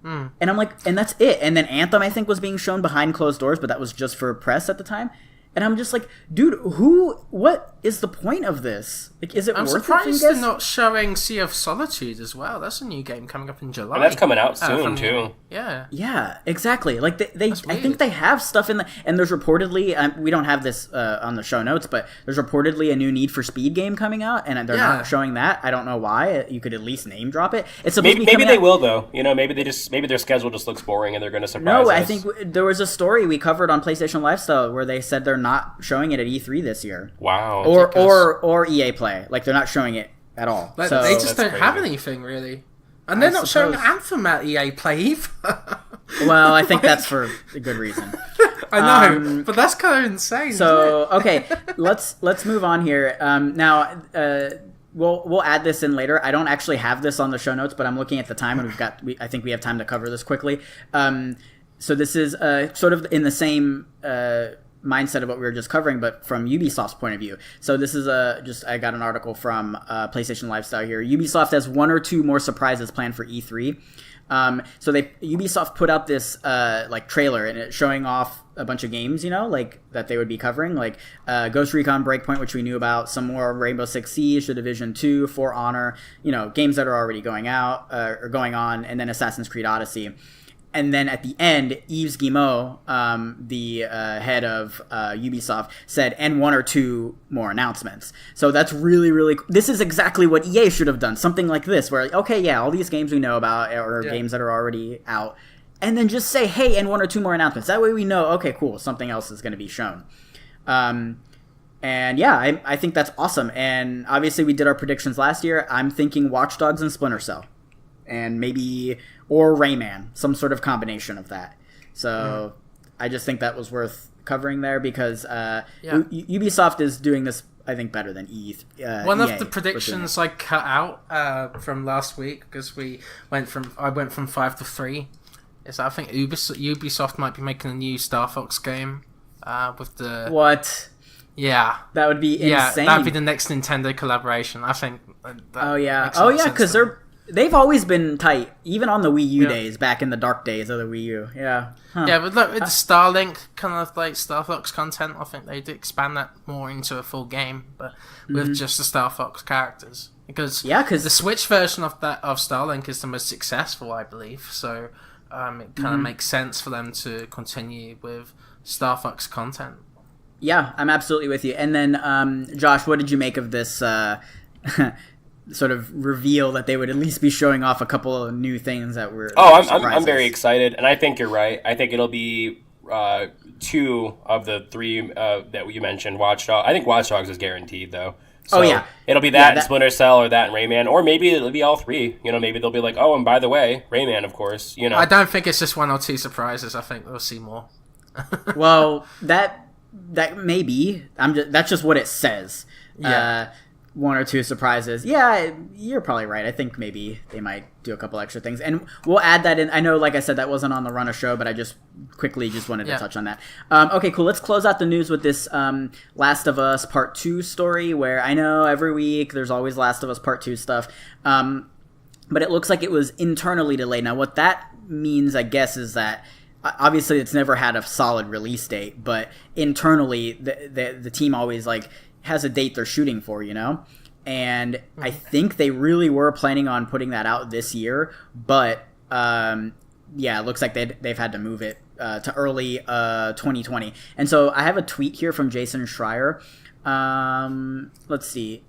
And I'm like, and that's it. And then Anthem, I think, was being shown behind closed doors, but that was just for press at the time. And I'm just like, dude, what is the point of this? Like, is it worth it? I'm surprised they're not showing Sea of Solitude as well. That's a new game coming up in July. And that's coming out soon, too. Yeah. Yeah, exactly. Like, I think they have stuff in and there's reportedly, we don't have this on the show notes, but there's reportedly a new Need for Speed game coming out, and they're not showing that. I don't know why. You could at least name drop it. It's supposed to be maybe they will, though. You know, maybe their schedule just looks boring and they're going to surprise us. No, I think there was a story we covered on PlayStation Lifestyle where they said they're not showing it at E3 this year. Wow. Or EA Play. Like, they're not showing it at all. Like, so, they just don't have anything, really. And they're not showing Anthem at EA Play either. Well, I think that's for a good reason. I know, but that's kind of insane. So, okay, let's move on here. Now, we'll add this in later. I don't actually have this on the show notes, but I'm looking at the time, and I think we have time to cover this quickly. So this is sort of in the same mindset of what we were just covering, but from Ubisoft's point of view. So this is I got an article from PlayStation Lifestyle here. Ubisoft has one or two more surprises planned for E3. So Ubisoft put out this like trailer, and it's showing off a bunch of games, you know, like that they would be covering, like Ghost Recon Breakpoint, which we knew about, some more Rainbow Six Siege, The Division 2, For Honor, you know, games that are already going out or going on, and then Assassin's Creed Odyssey. And then at the end, Yves Guillemot, the head of Ubisoft, said, and one or two more announcements. So that's really, really... This is exactly what EA should have done. Something like this, where, okay, yeah, all these games we know about, or games that are already out. And then just say, hey, and one or two more announcements. That way we know, okay, cool, something else is going to be shown. And yeah, I think that's awesome. And obviously we did our predictions last year. I'm thinking Watch Dogs and Splinter Cell. And maybe... or Rayman, some sort of combination of that. So I just think that was worth covering there because Ubisoft is doing this, I think, better than One of the predictions I cut out from last week, because I went from 5 to 3, is that I think Ubisoft might be making a new Star Fox game with the... What? Yeah. That would be insane. Yeah, that would be the next Nintendo collaboration. I think because they've always been tight, even on the Wii U days, back in the dark days of the Wii U. Yeah. Huh. Yeah, but look, with the Starlink kind of like Star Fox content, I think they'd expand that more into a full game, but with just the Star Fox characters. Because the Switch version of Starlink is the most successful, I believe. So it kind of makes sense for them to continue with Star Fox content. Yeah, I'm absolutely with you. And then, Josh, what did you make of this sort of reveal that they would at least be showing off a couple of new things that were... I'm very excited, and I think you're right. I think it'll be 2 of the 3 that you mentioned. Watch Dogs. I think Watch Dogs is guaranteed, though. So it'll be that and Splinter Cell, or that and Rayman, or maybe it'll be all 3. You know, maybe they'll be like, oh, and by the way, Rayman, of course. You know, I don't think it's just 1 or 2 surprises. I think we'll see more. Well, that may be. That's just what it says. Yeah. 1 or 2 surprises. Yeah, you're probably right. I think maybe they might do a couple extra things. And we'll add that in. I know, like I said, that wasn't on the run of show, but I just quickly wanted to touch on that. Okay, cool. Let's close out the news with this Last of Us Part 2 story, where I know every week there's always Last of Us Part 2 stuff. But it looks like it was internally delayed. Now, what that means, I guess, is that obviously it's never had a solid release date, but internally the team always, like, has a date they're shooting for, you know? and I think they really were planning on putting that out this year, but it looks like they've had to move it to early 2020. And so I have a tweet here from Jason Schreier. Let's see.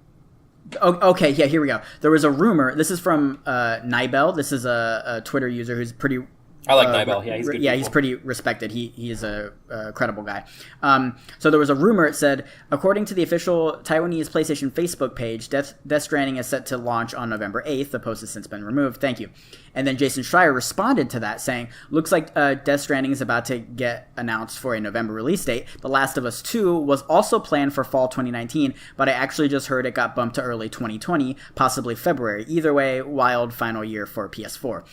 Okay, yeah, here we go. There was a rumor. This is from Nibel. This is a Twitter user who's pretty... I like Nibel. Yeah, he's good. Yeah, he's pretty respected. He is a credible guy. So there was a rumor. It said, according to the official Taiwanese PlayStation Facebook page, Death Stranding is set to launch on November 8th. The post has since been removed. Thank you. And then Jason Schreier responded to that saying, looks like Death Stranding is about to get announced for a November release date. The Last of Us 2 was also planned for fall 2019, but I actually just heard it got bumped to early 2020, possibly February. Either way, wild final year for PS4.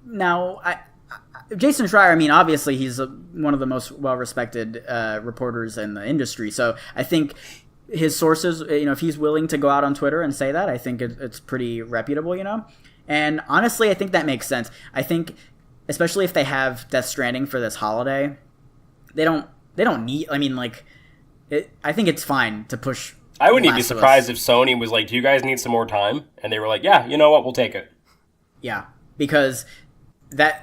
Now, Jason Schreier, I mean, obviously he's one of the most well-respected reporters in the industry, so I think his sources, if he's willing to go out on Twitter and say that, I think it's pretty reputable, And honestly, I think that makes sense. I think, especially if they have Death Stranding for this holiday, they don't need, I think it's fine to push. I wouldn't even be surprised if Sony was like, do you guys need some more time? And they were like, yeah, you know what, we'll take it. Yeah, because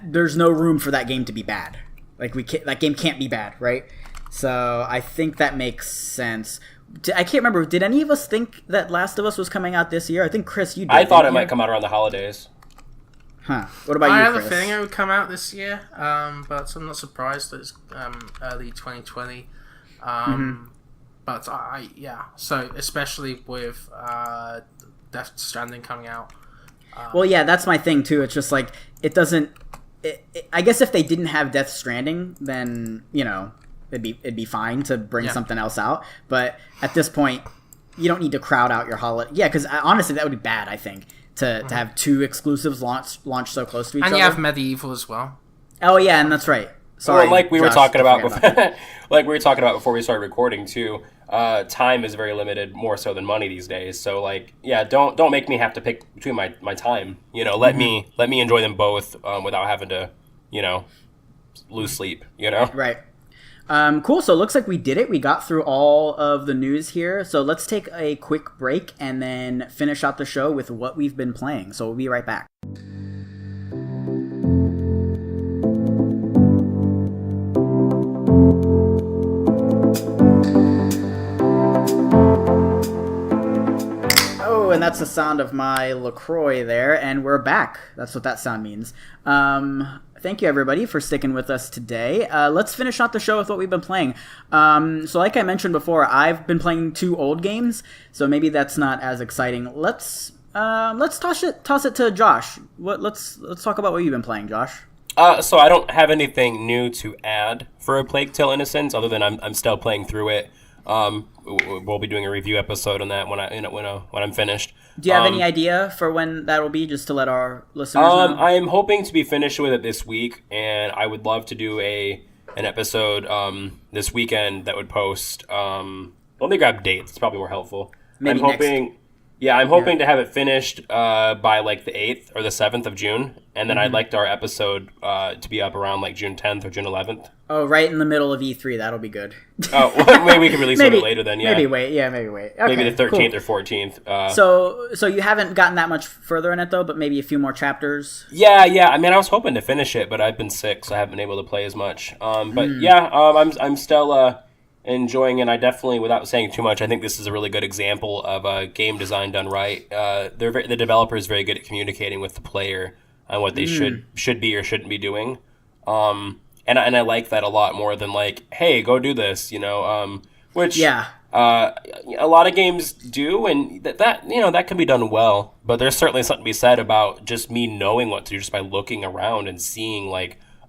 there's no room for that game to be bad. That game can't be bad, right? So I think that makes sense. I can't remember. Did any of us think that Last of Us was coming out this year? I think, Chris, you did. I thought it might come out around the holidays. Huh. What about you, Chris? I had a feeling it would come out this year, but I'm not surprised that it's early 2020. But so especially with Death Stranding coming out. Well, yeah, that's my thing too. It's just like it doesn't. I guess if they didn't have Death Stranding, then it'd be fine to bring something else out. But at this point, you don't need to crowd out your holiday. Yeah, because honestly, that would be bad. I think to have two exclusives launch so close to each other. And you have Medieval as well. Oh yeah, and that's right. Sorry, like we were Josh, talking about before, like we were talking about before we started recording too. Time is very limited, more so than money these days. So don't make me have to pick between my time. Let me enjoy them both without having to, lose sleep. Right. Cool. So it looks like we did it. We got through all of the news here. So let's take a quick break and then finish out the show with what we've been playing. So we'll be right back. And that's the sound of my LaCroix there, and we're back. That's what that sound means. Thank you, everybody, for sticking with us today. Let's finish out the show with what we've been playing. So like I mentioned before, I've been playing 2 old games, so maybe that's not as exciting. Let's toss it to Josh. Let's talk about what you've been playing, Josh. So I don't have anything new to add for A Plague Tale: Innocence, other than I'm still playing through it. We'll be doing a review episode on that when I'm finished. Do you have any idea for when that will be, just to let our listeners know? I'm hoping to be finished with it this week, and I would love to do an episode this weekend that would post. Let me grab dates. It's probably more helpful. Maybe I'm hoping. Yeah, I'm hoping to have it finished by the 8th or the 7th of June, and then I'd like our episode to be up around June 10th or June 11th. Oh, right in the middle of E3. That'll be good. Oh, well, maybe we can release it a bit later then, yeah. Maybe wait. Okay, maybe the 13th cool. or 14th. So you haven't gotten that much further in it, though, but maybe a few more chapters? Yeah. I mean, I was hoping to finish it, but I've been sick, so I haven't been able to play as much. I'm still enjoying it. I definitely, without saying too much, I think this is a really good example of game design done right. The developer is very good at communicating with the player on what they should be or shouldn't be doing. And I like that a lot more than hey, go do this, which a lot of games do, and that can be done well. But there's certainly something to be said about just me knowing what to do just by looking around and seeing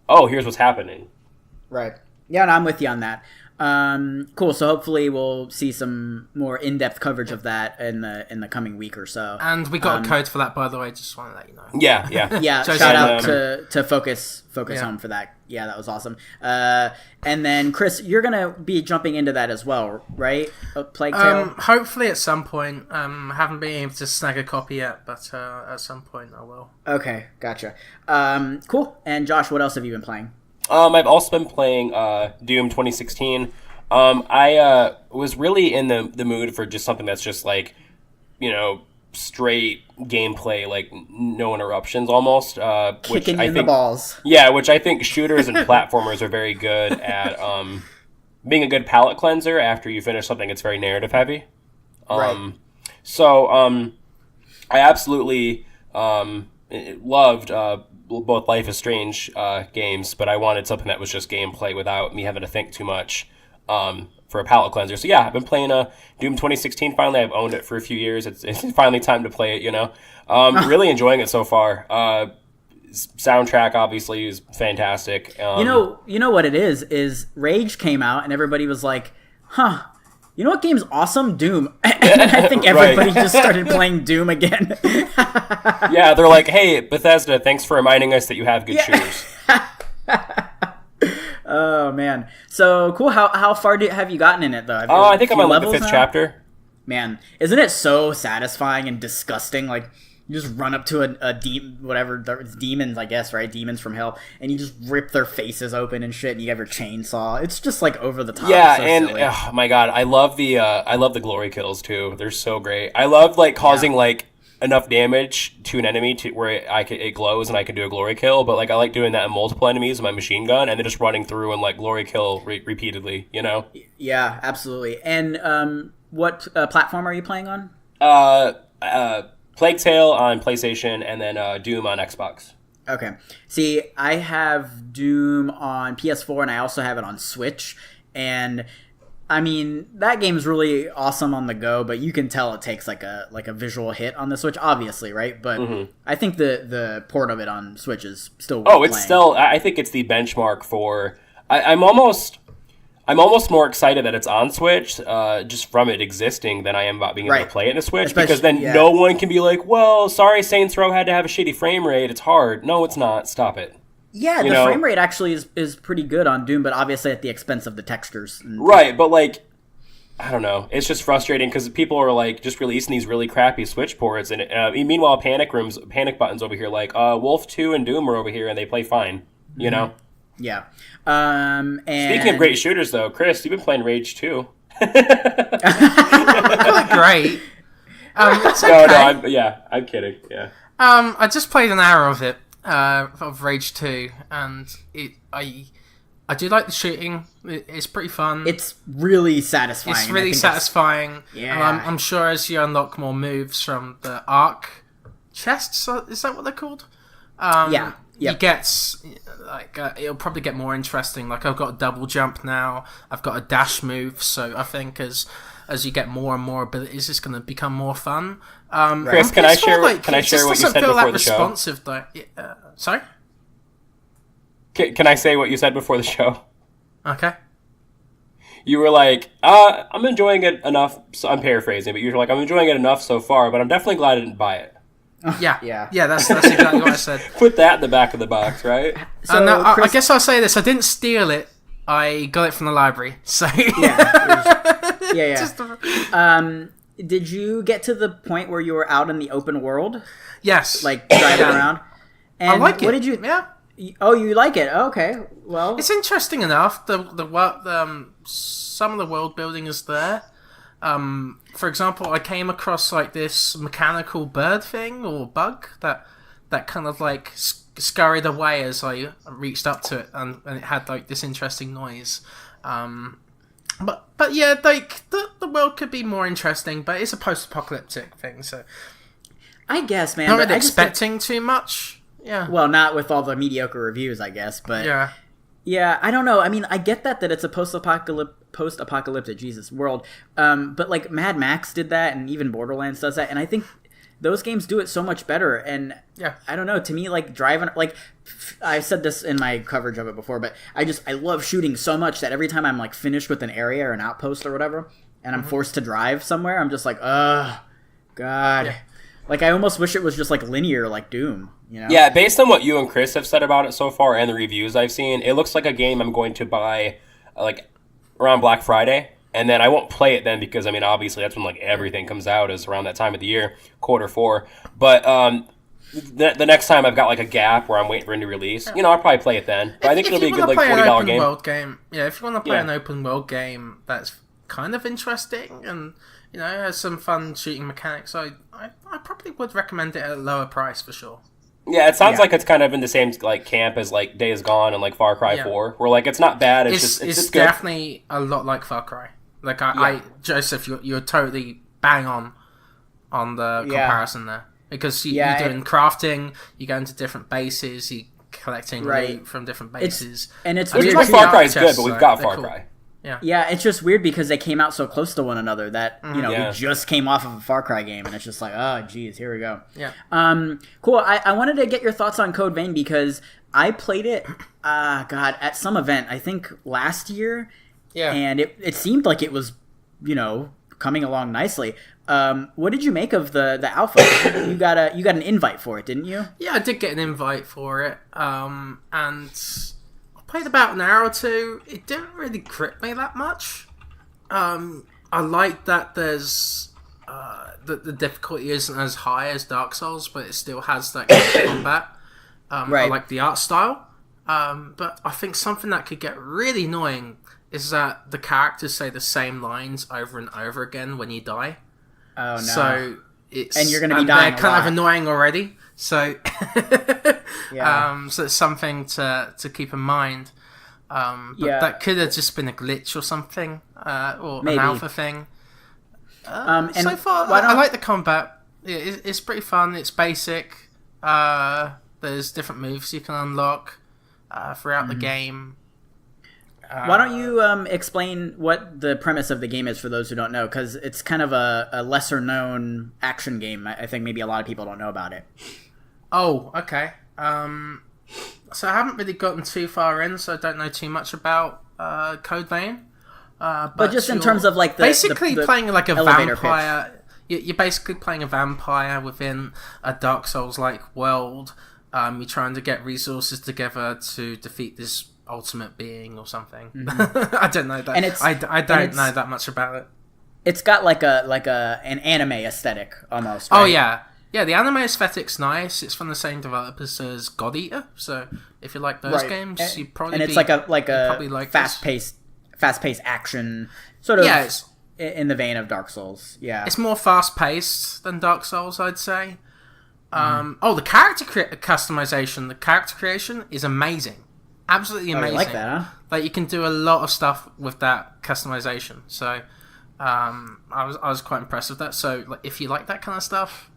oh, here's what's happening. Right. Yeah, and I'm with you on that. Cool. So hopefully we'll see some more in-depth coverage of that in the coming week or so. And we got a code for that, by the way. Just want to let you know. Yeah. Yeah. Shout out to Focus Home for that. Yeah, that was awesome. And then Chris, you're gonna be jumping into that as well, right? Plague Tale. Hopefully at some point. Haven't been able to snag a copy yet, but at some point I will. Okay, gotcha. Cool. And Josh, what else have you been playing? I've also been playing Doom 2016. I was really in the mood for just something that's just like, straight gameplay, like no interruptions almost. Kicking you in the balls. Yeah, which I think shooters and platformers are very good at being a good palate cleanser after you finish something that's very narrative heavy. Right. So I absolutely loved both Life is Strange games, but I wanted something that was just gameplay without me having to think too much for a palate cleanser. So yeah, I've been playing Doom 2016 finally. I've owned it for a few years. It's finally time to play it, Really enjoying it so far. Soundtrack obviously is fantastic. You know what it is Rage came out and everybody was like, huh, you know what game's awesome? Doom. And I think everybody just started playing Doom again. Yeah, they're like, hey, Bethesda, thanks for reminding us that you have good shooters. Oh, man. So, cool. How far have you gotten in it, though? I think I'm on the 5th chapter. Man, isn't it so satisfying and disgusting? Like, you just run up to a demons, I guess, right? Demons from hell, and you just rip their faces open and shit, and you have your chainsaw. It's just, like, over the top. Yeah, so and, silly. oh my god, I love the glory kills, too. They're so great. I love, like, causing, like, enough damage to an enemy to where it glows and I can do a glory kill, but like I like doing that in multiple enemies with my machine gun and then just running through and like glory kill repeatedly, Yeah, absolutely. And what platform are you playing on? Plague Tale on PlayStation and then Doom on Xbox. Okay. See, I have Doom on PS4 and I also have it on Switch, and I mean, that game's really awesome on the go, but you can tell it takes like a visual hit on the Switch, obviously, right? But I think the port of it on Switch is still worth it's playing. Still, I think it's the benchmark for. I'm almost more excited that it's on Switch, just from it existing, than I am about being able to play it in a Switch. Because then no one can be like, well, sorry, Saints Row had to have a shitty frame rate. It's hard. No, it's not. Stop it. Yeah, the frame rate actually is pretty good on Doom, but obviously at the expense of the textures. Right, but like, I don't know. It's just frustrating because people are like just releasing these really crappy Switch ports, and meanwhile, panic buttons over here, like Wolf 2 and Doom are over here, and they play fine. Yeah. And speaking of great shooters, though, Chris, you've been playing Rage 2. Great. It's okay. No, I'm kidding. Yeah. I just played an hour of it. Of Rage 2, and I do like the shooting. It's pretty fun. It's really satisfying. It's really satisfying. Yeah. And I'm sure as you unlock more moves from the arc chests, is that what they're called? Yeah. You get like it'll probably get more interesting. Like I've got a double jump now. I've got a dash move. So I think as you get more and more abilities, it's going to become more fun. Chris, can I share what you said before the show? Sorry? Can I say what you said before the show? Okay. You were like, I'm enjoying it enough. So I'm paraphrasing, but you were like, I'm enjoying it enough so far, but I'm definitely glad I didn't buy it. Yeah, that's exactly what I said. Put that in the back of the box, right? So now, I guess I'll say this. I didn't steal it. I got it from the library. So yeah. Did you get to the point where you were out in the open world? Yes. Like driving around? And I like it. What did you... Yeah. Oh, you like it? Okay. Well... It's interesting enough. Some of the world building is there. For example, I came across like this mechanical bird thing or bug that kind of like scurried away as I reached up to it, and it had like this interesting noise. But yeah, like the world could be more interesting, but it's a post-apocalyptic thing, so I guess, man. Not really expecting too much. Yeah. Well, not with all the mediocre reviews, I guess, but yeah, I don't know. I mean, I get that it's a post-apocalyptic world, but like Mad Max did that, and even Borderlands does that, and I think those games do it so much better. And I don't know, to me, like driving, like I said this in my coverage of it before, but I love shooting so much that every time I'm like finished with an area or an outpost or whatever, and I'm forced to drive somewhere, I'm just like, oh god. Yeah. Like I almost wish it was just like linear, like Doom. Yeah, based on what you and Chris have said about it so far and the reviews I've seen, it looks like a game I'm going to buy like around Black Friday, and then I won't play it then because, I mean, obviously that's when like everything comes out, is around that time of the year, Q4. But the next time I've got like a gap where I'm waiting for a new release, I'll probably play it then. But I think it'll be a good like $40 game. If you want to play an open world game that's kind of interesting and has some fun shooting mechanics, I probably would recommend it at a lower price for sure. Yeah, it sounds like it's kind of in the same like camp as like Days Gone and like Far Cry 4, where like it's not bad. It's just good. Definitely a lot like Far Cry. Like Joseph, you're totally bang on the comparison there, because you're doing crafting, you go into different bases, you're collecting loot from different bases, it's which weird. Like Far Cry is good, but we've got Far Cry. Yeah, it's just weird because they came out so close to one another that we just came off of a Far Cry game, and it's just like, oh, geez, here we go. Yeah. Cool. I wanted to get your thoughts on Code Vein because I played it, at some event I think last year. Yeah. And it seemed like it was, coming along nicely. What did you make of the alpha? You got an invite for it, didn't you? Yeah, I did get an invite for it. And played about an hour or two. It didn't really grip me that much. I like that there's the difficulty isn't as high as Dark Souls, but it still has that kind of combat. I like the art style. But I think something that could get really annoying is that the characters say the same lines over and over again when you die. Oh no! So and you're going to be dying. They're kind of annoying already. So so it's something to keep in mind. But that could have just been a glitch or something, or maybe an alpha thing. And so far, I like the combat. It's pretty fun. It's basic. There's different moves you can unlock throughout the game. Why don't you explain what the premise of the game is for those who don't know? Because it's kind of a lesser-known action game. I think maybe a lot of people don't know about it. Oh, okay. So I haven't really gotten too far in, so I don't know too much about Code Vein. But just in terms of like basically playing like a vampire. You're basically playing a vampire within a Dark Souls-like world. You're trying to get resources together to defeat this ultimate being or something. I don't know that. And I don't know that much about it. It's got like an anime aesthetic almost. Right? Oh yeah, the anime aesthetic's nice. It's from the same developers as God Eater, so if you like those games, you probably it's like a fast-paced action sort of in the vein of Dark Souls. Yeah, it's more fast-paced than Dark Souls, I'd say. The character customization, the character creation is amazing. Absolutely amazing. You like that, huh? Like you can do a lot of stuff with that customization. So I was quite impressed with that. So like, if you like that kind of stuff,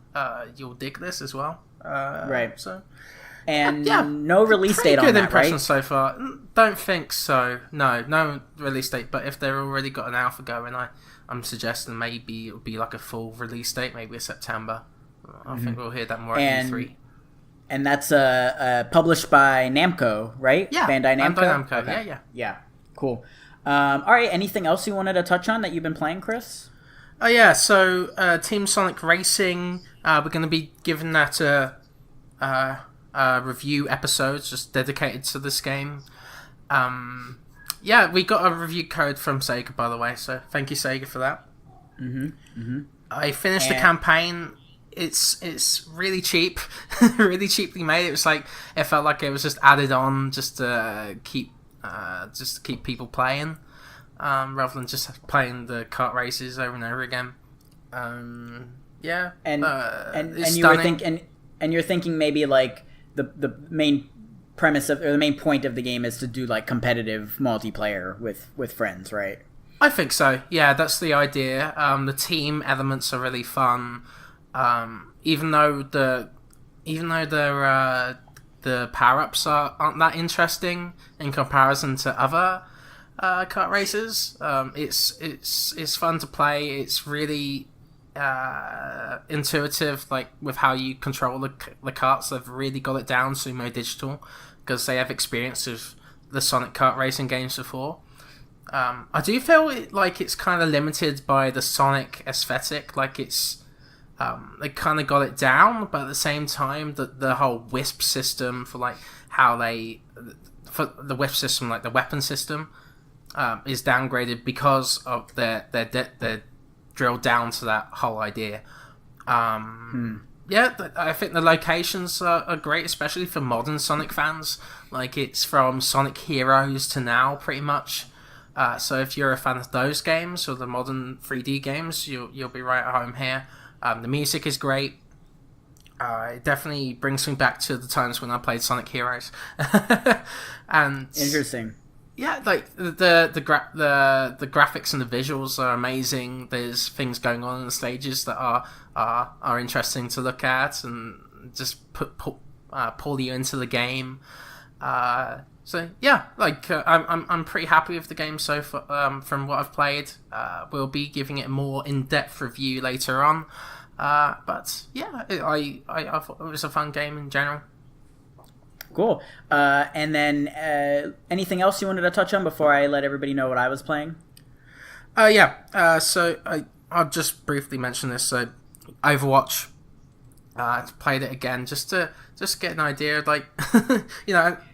you'll dig this as well. Right. So no release date on that, right? Good impression so far. Don't think so. No release date. But if they've already got an alpha going, I'm suggesting maybe it'll be like a full release date, maybe September. I think we'll hear that more at E3. And that's published by Namco, right? Yeah, Bandai Namco. Bandai Namco. Okay. Yeah. Cool. All right. Anything else you wanted to touch on that you've been playing, Chris? Oh yeah. So Team Sonic Racing, we're going to be giving that a review episode just dedicated to this game. We got a review code from Sega, by the way. So thank you, Sega, for that. I finished the campaign. It's really cheap, really cheaply made. It felt like it was just added on just to keep people playing, rather than just playing the kart races over and over again. And you're thinking maybe like the main premise of or the main point of the game is to do like competitive multiplayer with friends, right? I think so. Yeah, that's the idea. The team elements are really fun. Even though the power-ups aren't that interesting in comparison to other kart races, it's fun to play. It's really intuitive, like with how you control the karts. They've really got it down, Sumo Digital, because they have experience of the Sonic kart racing games before. I do feel like it's kind of limited by the Sonic aesthetic, like it's they kind of got it down, but at the same time, the whole Wisp system for like for the Wisp system, like the weapon system, is downgraded because of their drilled down to that whole idea. I think the locations are great, especially for modern Sonic fans. Like, it's from Sonic Heroes to now, pretty much. So if you're a fan of those games or the modern 3D games, you'll be right at home here. The music is great. It definitely brings me back to the times when I played Sonic Heroes. And Interesting. yeah, like the graphics and the visuals are amazing. There's things going on in the stages that are interesting to look at and just pull you into the game. So yeah, like I'm pretty happy with the game so far. From what I've played, we'll be giving it a more in-depth review later on. But yeah, I thought it was a fun game in general. Cool. And then anything else you wanted to touch on before I let everybody know what I was playing? So I'll just briefly mention this. So Overwatch, played it again just to get an idea of, like,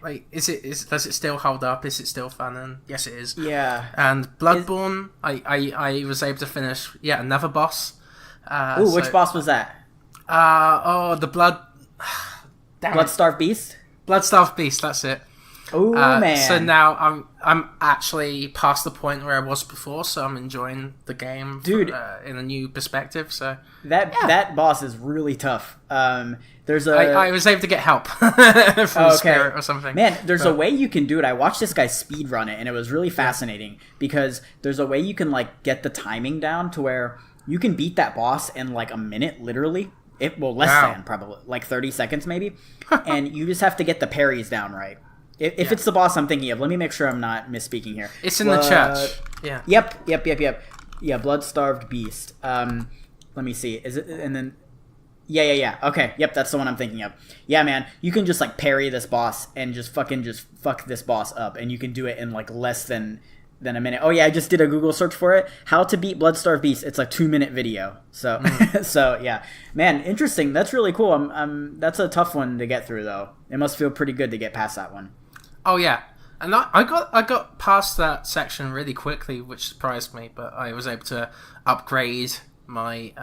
like does it still hold up? Is it still fun? And yes, it is. Yeah. And Bloodborne, I was able to finish another boss. Which boss was that? The Bloodstarved Beast? Bloodstarved Beast, that's it. Oh, man. So now I'm actually past the point where I was before, so I'm enjoying the game, dude, in a new perspective. So that boss is really tough. There's I was able to get help from Spirit or something. Man, there's a way you can do it. I watched this guy speed run it, and it was really fascinating because there's a way you can, like, get the timing down to where you can beat that boss in like a minute, literally. Less than, probably like 30 seconds maybe. And you just have to get the parries down right. If it's the boss I'm thinking of, let me make sure I'm not misspeaking here. It's in the church. Yeah. Yep. Yeah, Bloodstarved Beast. Let me see. Is it? And then, yeah. Okay. Yep, that's the one I'm thinking of. Yeah, man, you can just like parry this boss and just fuck this boss up, and you can do it in like less than a minute. Oh yeah, I just did a Google search for it. How to beat Bloodstarved Beast. It's a 2-minute video. So, so yeah, man, interesting. That's really cool. That's a tough one to get through though. It must feel pretty good to get past that one. Oh yeah, and I got past that section really quickly, which surprised me. But I was able to upgrade my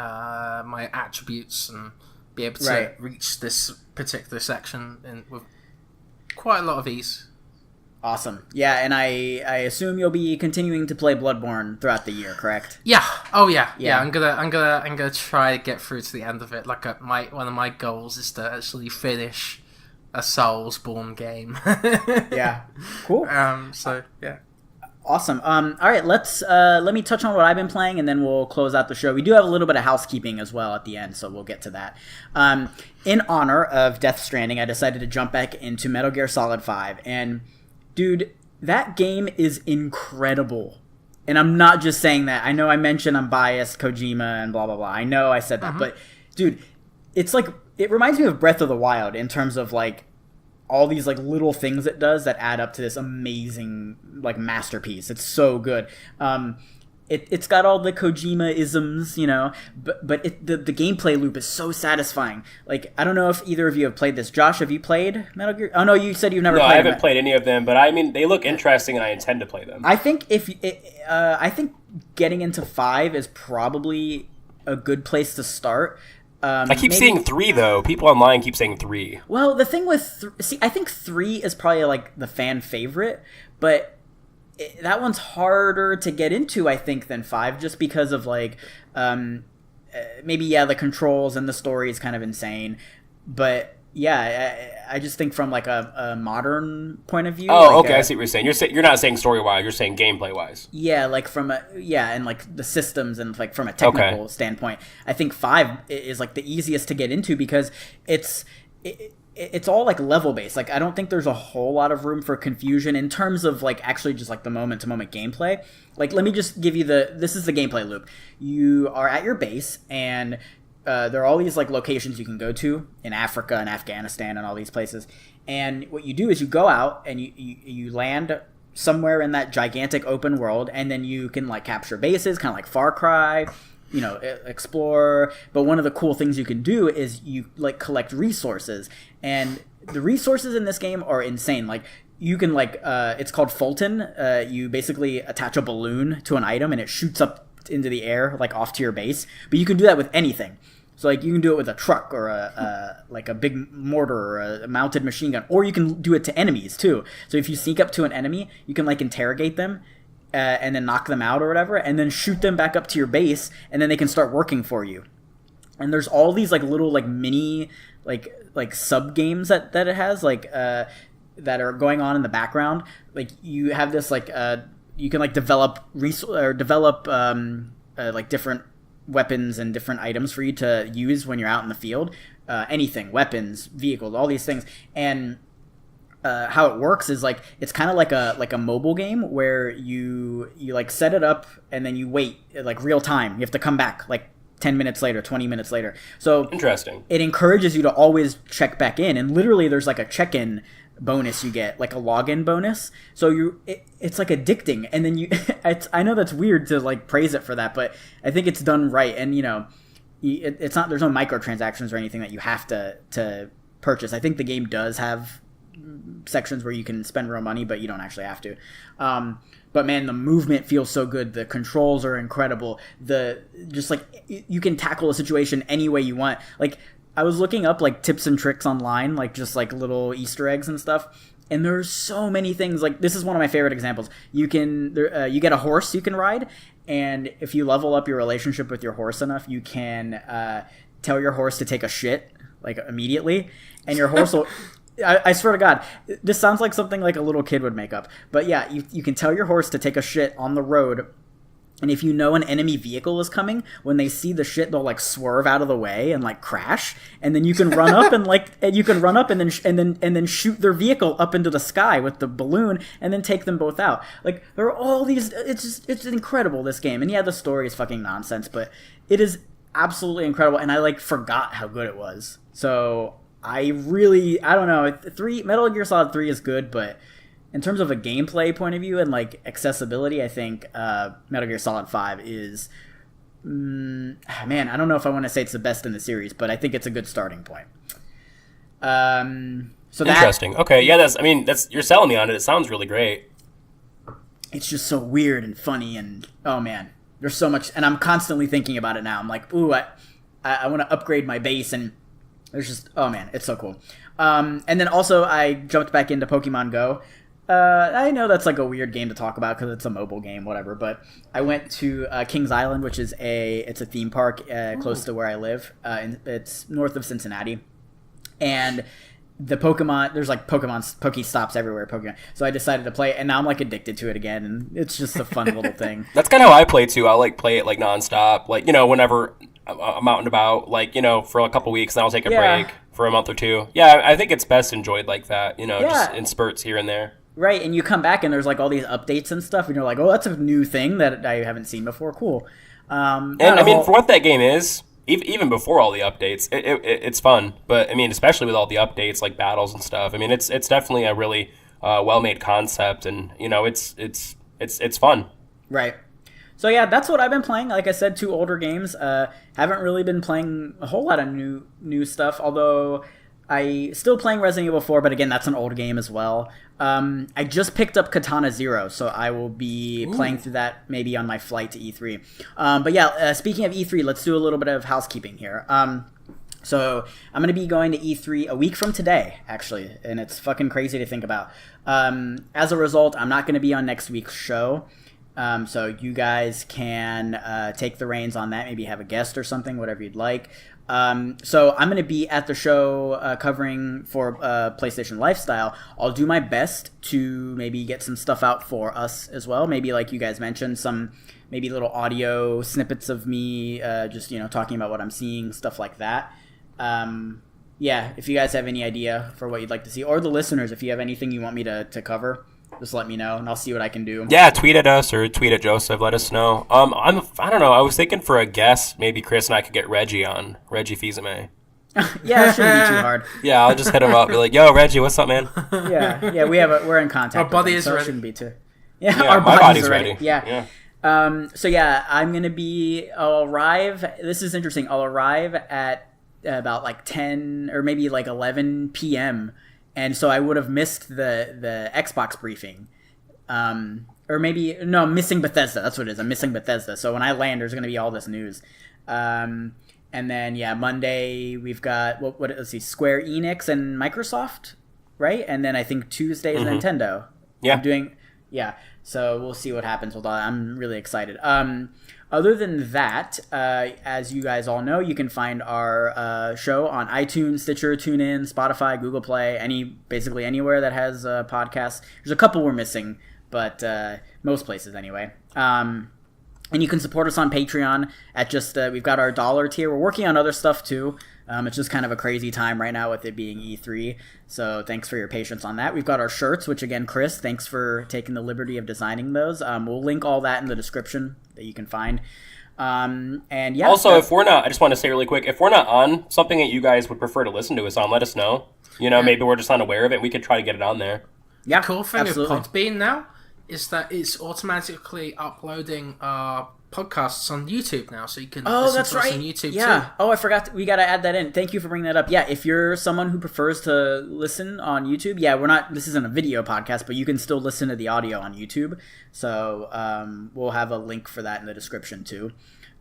my attributes and be able to reach this particular section with quite a lot of ease. Awesome. Yeah, and I assume you'll be continuing to play Bloodborne throughout the year, correct? Yeah. Oh yeah. I'm gonna try to get through to the end of it. Like one of my goals is to actually finish a Soulsborne game. Yeah. Cool. So yeah. Awesome. All right. Let me touch on what I've been playing, and then we'll close out the show. We do have a little bit of housekeeping as well at the end, so we'll get to that. In honor of Death Stranding, I decided to jump back into Metal Gear Solid 5, and dude, that game is incredible. And I'm not just saying that. I know I mentioned I'm biased, Kojima and blah, blah, blah. I know I said that. But, dude, it's like, it reminds me of Breath of the Wild in terms of, like, all these, like, little things it does that add up to this amazing, like, masterpiece. It's so good. It's got all the Kojima-isms, but the gameplay loop is so satisfying. Like, I don't know if either of you have played this. Josh, have you played Metal Gear? Oh, no, you said you've never played No, I haven't played any of them, but I mean, they look interesting and I intend to play them. I think I think getting into 5 is probably a good place to start. I keep seeing 3, though. People online keep saying 3. Well, the thing with... I think 3 is probably, like, the fan favorite, but... that one's harder to get into, I think, than 5, just because of, like, maybe, the controls and the story is kind of insane. But, yeah, I just think from, like, a modern point of view. Oh, like, okay, I see what you're saying. You're not saying story-wise, you're saying gameplay-wise. Yeah, like, and, like, the systems and, like, from a technical standpoint. I think 5 is, like, the easiest to get into because it's all like level based. Like, I don't think there's a whole lot of room for confusion in terms of like actually just like the moment to moment gameplay. Like, let me just give you this is the gameplay loop. You are at your base and there are all these like locations you can go to in Africa and Afghanistan and all these places. And what you do is you go out and you land somewhere in that gigantic open world, and then you can like capture bases, kind of like Far Cry, explore. But one of the cool things you can do is you like collect resources, and the resources in this game are insane. Like, you can like it's called Fulton. You basically attach a balloon to an item and it shoots up into the air, like off to your base. But you can do that with anything. So like you can do it with a truck or like a big mortar or a mounted machine gun, or you can do it to enemies too. So if you sneak up to an enemy, you can like interrogate them and then knock them out or whatever, and then shoot them back up to your base, and then they can start working for you. And there's all these like little like mini like sub games that it has like that are going on in the background. Like you have this like you can like develop like different weapons and different items for you to use when you're out in the field. Anything, weapons, vehicles, all these things. And how it works is like it's kind of like a mobile game where you like set it up and then you wait like real time. You have to come back like 10 minutes later, 20 minutes later. So interesting. It encourages you to always check back in, and literally there's like a check-in bonus you get, like a login bonus. So it's like addicting, and then I know that's weird to like praise it for that, but I think it's done right. And you know, it's not, there's no microtransactions or anything that you have to purchase. I think the game does have sections where you can spend real money, but you don't actually have to. But man, the movement feels so good. The controls are incredible. Just like you can tackle a situation any way you want. Like I was looking up like tips and tricks online, like just like little Easter eggs and stuff. And there's so many things. Like this is one of my favorite examples. You get a horse you can ride, and if you level up your relationship with your horse enough, you can tell your horse to take a shit like immediately, and your horse will. I swear to God, this sounds like something like a little kid would make up. But yeah, you can tell your horse to take a shit on the road, and if you know an enemy vehicle is coming, when they see the shit, they'll like swerve out of the way and like crash, and then you can run up and then shoot their vehicle up into the sky with the balloon, and then take them both out. Like there are all these. It's incredible, this game. And yeah, the story is fucking nonsense, but it is absolutely incredible. And I like forgot how good it was. So. I don't know. Metal Gear Solid 3 is good, but in terms of a gameplay point of view and like accessibility, I think Metal Gear Solid 5 is, man, I don't know if I want to say it's the best in the series, but I think it's a good starting point. So interesting. Okay, yeah, you're selling me on it. It sounds really great. It's just so weird and funny, and oh man, there's so much, and I'm constantly thinking about it now. I'm like, ooh, I want to upgrade my base, and there's just, oh man, it's so cool. And then also I jumped back into Pokemon Go. I know that's like a weird game to talk about because it's a mobile game, whatever. But I went to Kings Island, which is it's a theme park close to where I live. It's north of Cincinnati, and the Pokemon, there's like Pokestops everywhere. Pokemon. So I decided to play it, and now I'm like addicted to it again, and it's just a fun little thing. That's kind of how I play too. I like play it like nonstop, like whenever I'm out and about, like for a couple weeks, then I'll take a break for a month or two. Yeah, I think it's best enjoyed like that, just in spurts here and there. Right, and you come back and there's like all these updates and stuff, and you're like, oh, that's a new thing that I haven't seen before. Cool. And I mean, for what that game is, even before all the updates, it's fun. But I mean, especially with all the updates like battles and stuff, I mean, it's definitely a really well-made concept, and it's fun. Right. So yeah, that's what I've been playing. Like I said, 2 older games. Haven't really been playing a whole lot of new stuff, although I still playing Resident Evil 4, but again, that's an old game as well. I just picked up Katana Zero, so I will be playing through that maybe on my flight to E3. But yeah, speaking of E3, let's do a little bit of housekeeping here. So I'm going to be going to E3 a week from today, actually, and it's fucking crazy to think about. As a result, I'm not going to be on next week's show. So you guys can take the reins on that, maybe have a guest or something, whatever you'd like. So I'm going to be at the show covering for PlayStation Lifestyle. I'll do my best to maybe get some stuff out for us as well. Maybe like you guys mentioned, some maybe little audio snippets of me just talking about what I'm seeing, stuff like that. Yeah, if you guys have any idea for what you'd like to see, or the listeners, if you have anything you want me to cover, just let me know, and I'll see what I can do. Yeah, tweet at us or tweet at Joseph. Let us know. I don't know. I was thinking for a guest, maybe Chris and I could get Reggie on. Reggie Fils-Aimé. Yeah, it shouldn't be too hard. Yeah, I'll just hit him up. Be like, yo, Reggie, what's up, man? Yeah, we're in contact. Our body is so ready. It shouldn't be too. Yeah, our body's ready. Yeah. So yeah, I'll arrive. This is interesting. I'll arrive at about like 10 or maybe like 11 p.m. And so I would have missed the Xbox briefing. Or maybe, no, I'm missing Bethesda. That's what it is. I'm missing Bethesda. So when I land, there's going to be all this news. And And then Monday we've got let's see, Square Enix and Microsoft, right? And then I think Tuesday is Nintendo. Yeah. So we'll see what happens with all that. I'm really excited. Other than that, as you guys all know, you can find our show on iTunes, Stitcher, TuneIn, Spotify, Google Play, basically anywhere that has podcasts. There's a couple we're missing, but most places anyway. And you can support us on Patreon at just, we've got our $1 tier. We're working on other stuff too. It's just kind of a crazy time right now with it being E3. So thanks for your patience on that. We've got our shirts, which again, Chris, thanks for taking the liberty of designing those. We'll link all that in the description that you can find. And yeah. Also, if we're not, I just want to say really quick, if we're not on something that you guys would prefer to listen to us on, let us know. Maybe we're just unaware of it. We could try to get it on there. Yeah, cool thing absolutely. With Podbean now is that it's automatically uploading podcasts on YouTube now, so you can listen to us on YouTube too. Oh, I forgot. We got to add that in. Thank you for bringing that up. Yeah, if you're someone who prefers to listen on YouTube, this isn't a video podcast, but you can still listen to the audio on YouTube. So we'll have a link for that in the description too.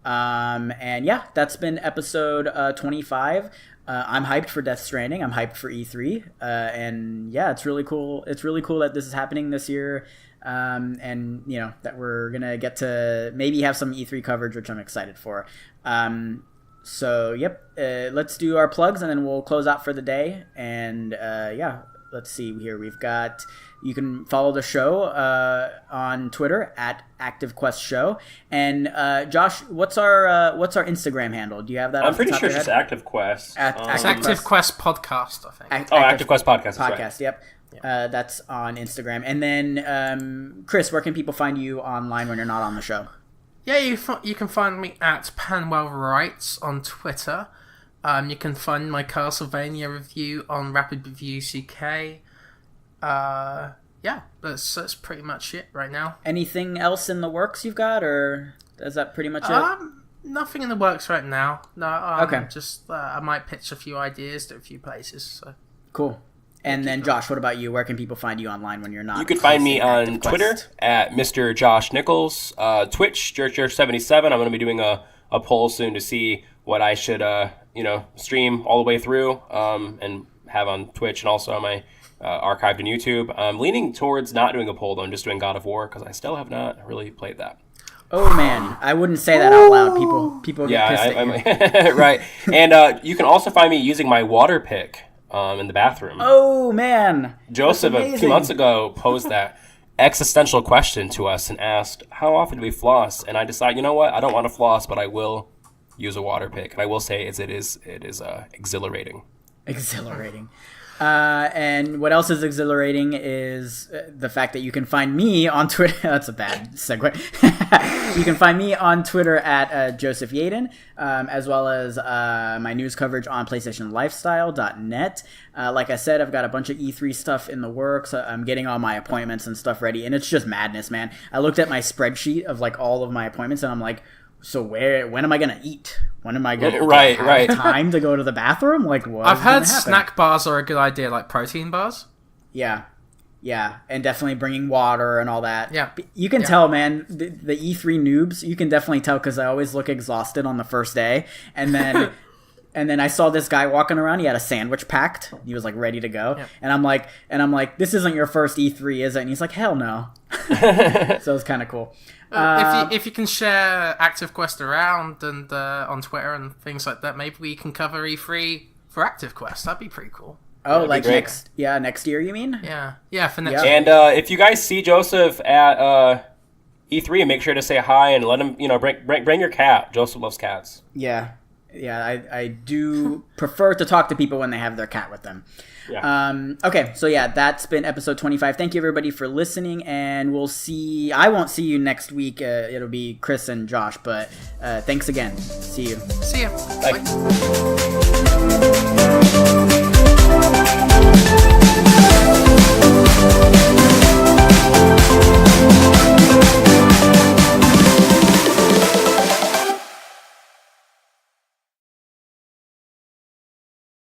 And yeah, that's been episode 25. I'm hyped for Death Stranding. I'm hyped for E3. And yeah, it's really cool. It's really cool that this is happening this year. And that we're gonna get to maybe have some E3 coverage, which I'm excited for. So yep, let's do our plugs and then we'll close out for the day. And let's see here. We've got, you can follow the show on Twitter at ActiveQuest Show. And Josh, what's our Instagram handle? Do you have that? I'm pretty sure it's just ActiveQuest. It's ActiveQuest Podcast, I think. ActiveQuest Podcast. Podcast. Right. Yep. That's on Instagram. And then, Chris, where can people find you online when you're not on the show? Yeah, you can find me at Panwell Writes on Twitter. You can find my Castlevania review on Rapid Reviews UK. That's pretty much it right now. Anything else in the works you've got, or is that pretty much it? Nothing in the works right now. No. Okay. Just I might pitch a few ideas to a few places. So. Cool. And then, Josh, what about you? Where can people find you online when you're not? You can find me on Twitter at Mr. Josh Nichols. Twitch, George77. I'm going to be doing a poll soon to see what I should, stream all the way through and have on Twitch and also on my archived on YouTube. I'm leaning towards not doing a poll, though. I'm just doing God of War because I still have not really played that. Oh, man. I wouldn't say that out loud. People get pissed at you. Right. And you can also find me using my water pick. In the bathroom. Oh, man. Joseph, a few months ago, posed that existential question to us and asked, how often do we floss? And I decided, you know what? I don't want to floss, but I will use a water pick. And I will say it is exhilarating. Exhilarating. And what else is exhilarating is the fact that you can find me on Twitter. That's a bad segue. You can find me on Twitter at Joseph Yaden, as well as my news coverage on PlayStationLifestyle.net. Like I said, I've got a bunch of E3 stuff in the works. I'm getting all my appointments and stuff ready, and it's just madness, man. I looked at my spreadsheet of like all of my appointments, and I'm like, so when am I gonna eat? When am I gonna have time to go to the bathroom? Like, what? I've heard snack bars are a good idea, like protein bars. Yeah, and definitely bringing water and all that. Yeah, you can tell, man. The E3 noobs, you can definitely tell because I always look exhausted on the first day, and then. And then I saw this guy walking around. He had a sandwich packed. He was like ready to go. Yeah. And I'm like, this isn't your first E3, is it? And he's like, hell no. So it's kind of cool. If you can share ActiveQuest around and on Twitter and things like that, maybe we can cover E3 for ActiveQuest. That'd be pretty cool. Oh, like next year, you mean? Yeah, for next year. And if you guys see Joseph at E3, make sure to say hi and let him, bring your cat. Joseph loves cats. Yeah. Yeah, I do prefer to talk to people when they have their cat with them. Yeah. Okay, so that's been episode 25. Thank you, everybody, for listening, and I won't see you next week. It'll be Chris and Josh, but thanks again. See you. See ya. Bye. Bye.